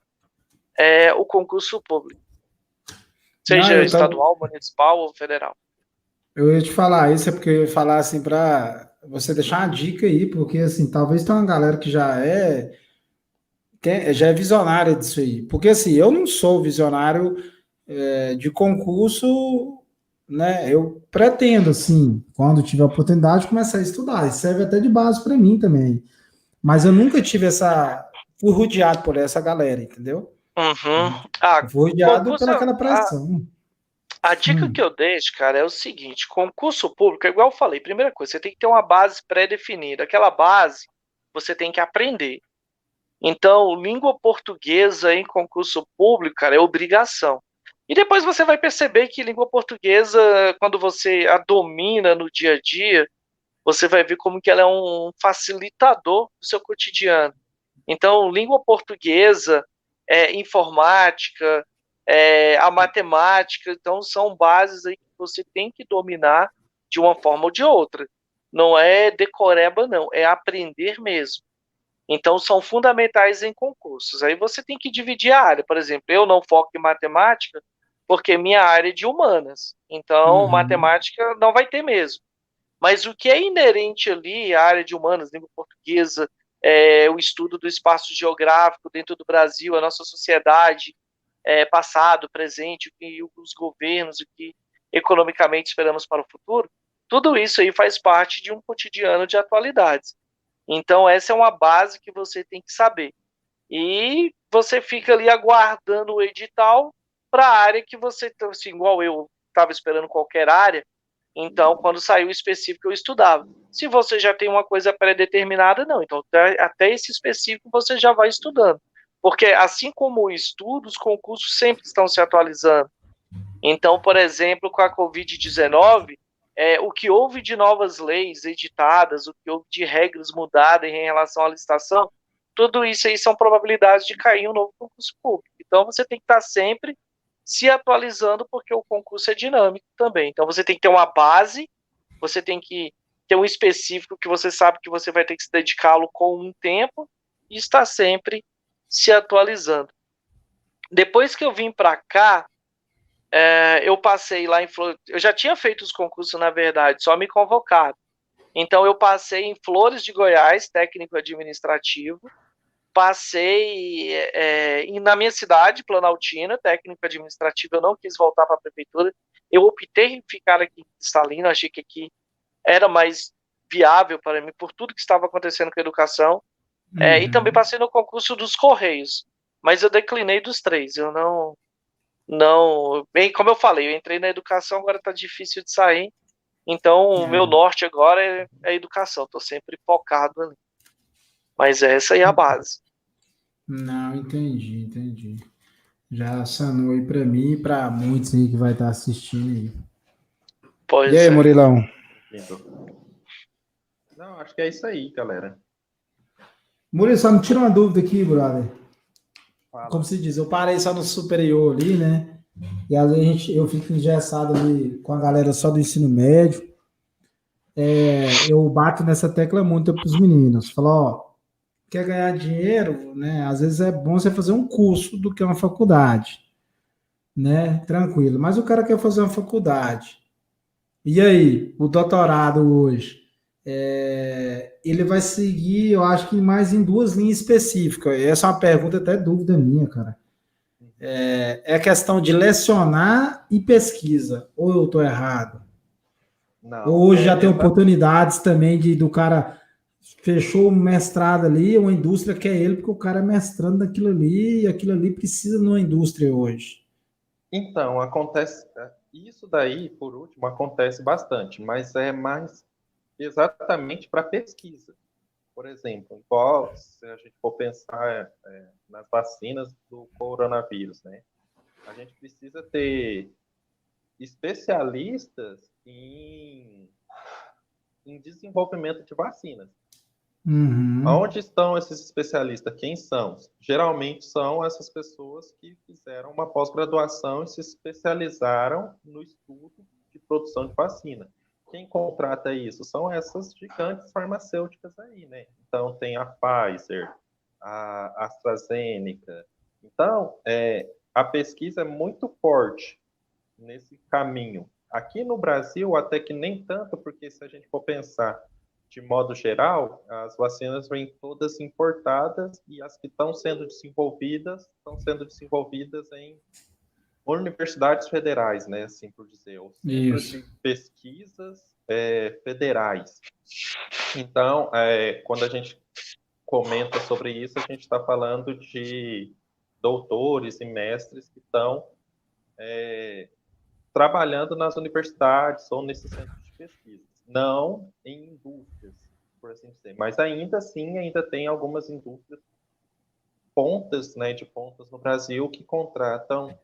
o concurso público. Seja estadual, municipal ou federal. Eu ia te falar isso, porque eu ia falar assim para você deixar uma dica aí, porque assim, talvez tenha uma galera que já é visionária disso aí. Porque assim, eu não sou visionário de concurso, né? Eu pretendo, assim, quando tiver a oportunidade, começar a estudar. Isso serve até de base para mim também. Mas eu nunca tive fui rodeado por essa galera, entendeu? Uhum. Fui rodeado pelaquela pressão. A dica que eu deixo, cara, é o seguinte: concurso público, igual eu falei, primeira coisa, você tem que ter uma base pré-definida. Aquela base você tem que aprender. Então, língua portuguesa em concurso público, cara, é obrigação. E depois você vai perceber que língua portuguesa, quando você a domina no dia a dia, você vai ver como que ela é um facilitador do seu cotidiano. Então, língua portuguesa, informática, a matemática, então são bases aí que você tem que dominar de uma forma ou de outra. Não é decoreba, não, é aprender mesmo. Então, são fundamentais em concursos. Aí você tem que dividir a área. Por exemplo, eu não foco em matemática porque minha área é de humanas. Então, matemática não vai ter mesmo. Mas o que é inerente ali, a área de humanas, língua portuguesa, o estudo do espaço geográfico dentro do Brasil, a nossa sociedade, passado, presente, o que os governos, o que economicamente esperamos para o futuro, tudo isso aí faz parte de um cotidiano de atualidades. Então, essa é uma base que você tem que saber. E você fica ali aguardando o edital para a área que você, assim, igual eu estava esperando qualquer área, então, quando saiu o específico, eu estudava. Se você já tem uma coisa pré-determinada, não. Então, até esse específico você já vai estudando. Porque, assim como o estudo, os concursos sempre estão se atualizando. Então, por exemplo, com a Covid-19, o que houve de novas leis editadas, o que houve de regras mudadas em relação à licitação, tudo isso aí são probabilidades de cair um novo concurso público. Então, você tem que estar sempre se atualizando, porque o concurso é dinâmico também. Então, você tem que ter uma base, você tem que ter um específico que você sabe que você vai ter que se dedicá-lo com um tempo e estar sempre se atualizando. Depois que eu vim para cá, eu passei lá em Flores. Eu já tinha feito os concursos, na verdade, só me convocaram. Então, eu passei em Flores de Goiás, técnico administrativo. Passei na minha cidade, Planaltina, técnico administrativo. Eu não quis voltar para a prefeitura. Eu optei em ficar aqui em Cristalina. Achei que aqui era mais viável para mim, por tudo que estava acontecendo com a educação. E também passei no concurso dos Correios. Mas eu declinei dos 3. Eu não, bem, como eu falei, eu entrei na educação, agora está difícil de sair. Então, o meu norte agora é a educação. Estou sempre focado ali. Mas essa aí é a base. Não, entendi. Já sanou aí para mim e para muitos aí que vai estar assistindo aí. Pois e aí, Murilão? Não, acho que é isso aí, galera. Murilo, só me tira uma dúvida aqui, brother. Fala. Como se diz, eu parei só no superior ali, né? E às vezes eu fico engessado ali com a galera só do ensino médio. Eu bato nessa tecla muito para os meninos. Falo, ó, quer ganhar dinheiro, né? Às vezes é bom você fazer um curso do que uma faculdade. né? Tranquilo. Mas o cara quer fazer uma faculdade. E aí, o doutorado hoje? Ele vai seguir, eu acho que mais em duas linhas específicas. Essa é uma pergunta, até dúvida minha, cara. É a questão de lecionar e pesquisa. Ou eu estou errado? Não, Ou hoje já tem oportunidades também do cara fechou o mestrado ali, uma indústria quer ele, porque o cara é mestrando naquilo ali, e aquilo ali precisa numa indústria hoje. Então, acontece. Isso daí, por último, acontece bastante, mas é mais exatamente para pesquisa. Por exemplo, igual se a gente for pensar nas vacinas do coronavírus, né? A gente precisa ter especialistas em desenvolvimento de vacinas. Uhum. Onde estão esses especialistas? Quem são? Geralmente são essas pessoas que fizeram uma pós-graduação e se especializaram no estudo de produção de vacina. Quem contrata isso? São essas gigantes farmacêuticas aí, né? Então, tem a Pfizer, a AstraZeneca. Então, a pesquisa é muito forte nesse caminho. Aqui no Brasil, até que nem tanto, porque se a gente for pensar de modo geral, as vacinas vêm todas importadas e as que estão sendo desenvolvidas em universidades federais, né, assim por dizer, ou centros de pesquisas federais. Então, quando a gente comenta sobre isso, a gente está falando de doutores e mestres que estão trabalhando nas universidades ou nesses centros de pesquisa, não em indústrias, por assim dizer. Mas ainda assim, ainda tem algumas indústrias pontas, né, de pontas no Brasil que contratam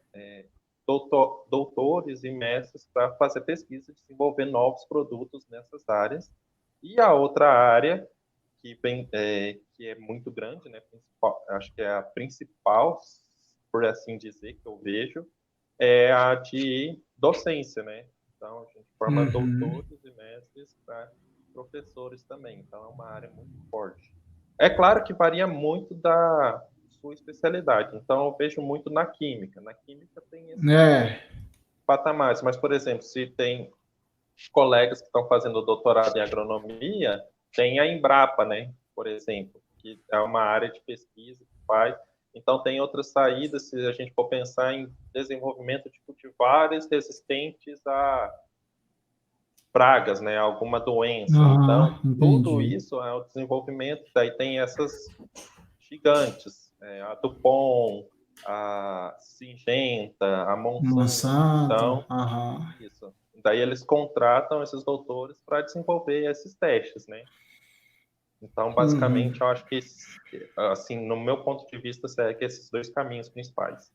doutores e mestres para fazer pesquisa e desenvolver novos produtos nessas áreas. E a outra área que é muito grande, né, acho que é a principal, por assim dizer, que eu vejo, é a de docência, né? Então, a gente forma doutores e mestres para professores também. Então, é uma área muito forte. É claro que varia muito da sua especialidade. Então, eu vejo muito na química. Na química tem esses patamares. Mas, por exemplo, se tem colegas que estão fazendo doutorado em agronomia, tem a Embrapa, né? Por exemplo, que é uma área de pesquisa que faz. Então, tem outras saídas, se a gente for pensar em desenvolvimento de cultivares resistentes a pragas, né, alguma doença. Então, tudo isso é o desenvolvimento. Daí tem essas gigantes, a Dupont, a Syngenta, a Monsanto. Então, isso. Daí eles contratam esses doutores para desenvolver esses testes, né? Então, basicamente, eu acho que, assim, no meu ponto de vista, segue esses dois caminhos principais.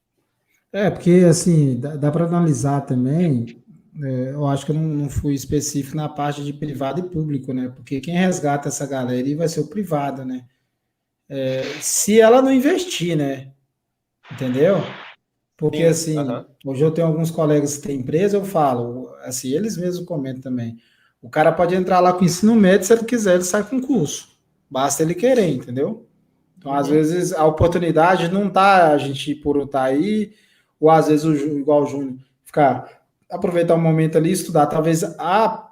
Porque, assim, dá para analisar também, eu acho que eu não fui específico na parte de privado e público, né? Porque quem resgata essa galera aí vai ser o privado, né? Se ela não investir, né? Entendeu? Porque, assim, hoje eu tenho alguns colegas que têm empresa, eu falo, assim, eles mesmos comentam também. O cara pode entrar lá com ensino médio, se ele quiser, ele sai com curso. Basta ele querer, entendeu? Então, às vezes, a oportunidade não tá a gente por estar aí, ou às vezes, igual o Júnior, aproveitar um momento ali e estudar. Talvez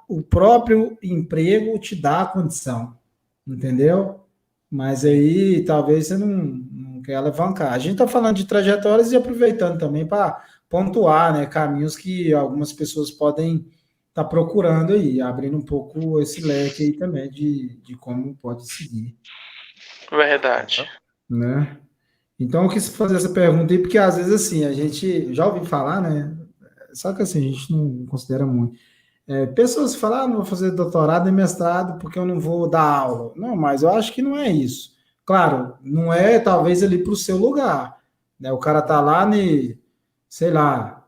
o próprio emprego te dá a condição, entendeu? Mas aí, talvez você não quer alavancar. A gente está falando de trajetórias e aproveitando também para pontuar, né, caminhos que algumas pessoas podem estar procurando aí, abrindo um pouco esse leque aí também de como pode seguir. Verdade. Né? Então, eu quis fazer essa pergunta aí, porque às vezes, assim, a gente já ouviu falar, né? Só que, assim, a gente não considera muito. Pessoas falam, não vou fazer doutorado e mestrado porque eu não vou dar aula. Não, mas eu acho que não é isso. Claro, não é, talvez, ali para o seu lugar. Né? O cara tá lá, sei lá,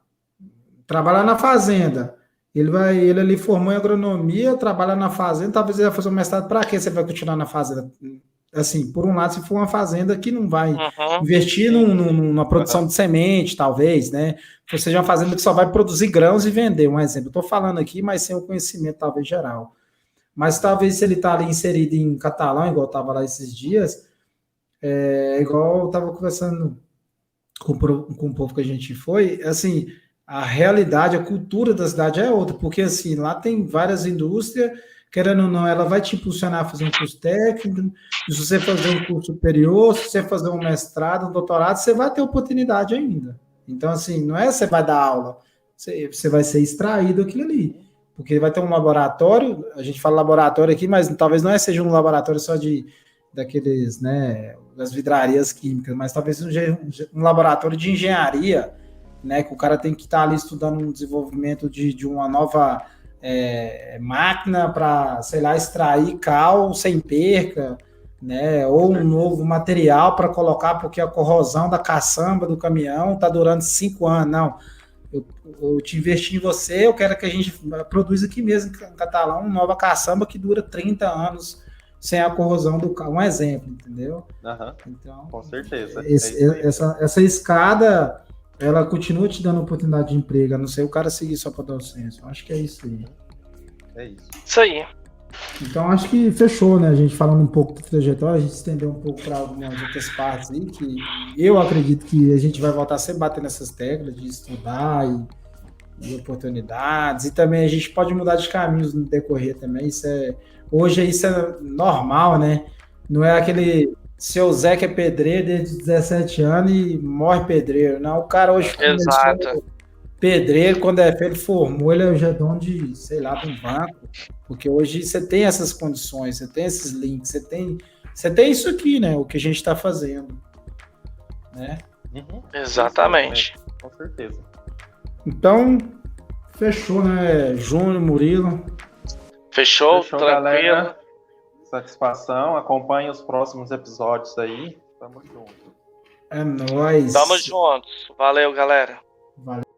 trabalhar na fazenda. Ele ali formou em agronomia, trabalha na fazenda, talvez ele vai fazer um mestrado. Para que você vai continuar na fazenda? Assim, por um lado, se for uma fazenda que não vai investir numa produção de semente, talvez, né? Ou seja, uma fazenda que só vai produzir grãos e vender, um exemplo. Estou falando aqui, mas sem o conhecimento, talvez, geral. Mas talvez se ele está ali inserido em catalão, igual estava lá esses dias, igual eu estava conversando com o povo que a gente foi, assim, a realidade, a cultura da cidade é outra, porque assim, lá tem várias indústrias, querendo ou não, ela vai te impulsionar a fazer um curso técnico, e se você fazer um curso superior, se você fazer um mestrado, um doutorado, você vai ter oportunidade ainda. Então, assim, não é você vai dar aula, você vai ser extraído aquilo ali, porque vai ter um laboratório, a gente fala laboratório aqui, mas talvez não seja um laboratório só daqueles, né, das vidrarias químicas, mas talvez um laboratório de engenharia, né, que o cara tem que estar ali estudando um desenvolvimento de uma nova máquina para, sei lá, extrair cal sem perca, né, ou um novo material para colocar, porque a corrosão da caçamba do caminhão está durando 5 anos. Não, eu te investi em você, eu quero que a gente produza aqui mesmo em Catalão uma nova caçamba que dura 30 anos sem a corrosão do carro, um exemplo, entendeu? Uhum. Então, com certeza. Essa escada, ela continua te dando oportunidade de emprego, a não ser o cara seguir só para docência. Eu acho que é isso aí. É isso. Isso aí. Então, acho que fechou, né? A gente falando um pouco da trajetória, a gente estendeu um pouco para algumas outras partes aí, que eu acredito que a gente vai voltar a sempre bater nessas teclas de estudar e oportunidades, e também a gente pode mudar de caminhos no decorrer também. Hoje isso é normal, né? Não é aquele seu Zé que é pedreiro desde 17 anos e morre pedreiro. Não, o cara hoje Exato. pedreiro, quando ele formou, ele já é dono de, sei lá, de um banco. Porque hoje você tem essas condições, você tem esses links, você tem isso aqui, né? O que a gente está fazendo. Né? Uhum. Exatamente. Com certeza. Então, fechou, né? Júnior, Murilo. Fechou, tranquilo. Galera. Satisfação. Acompanhe os próximos episódios aí. Tamo junto. É nóis. Tamo juntos. Valeu, galera. Valeu.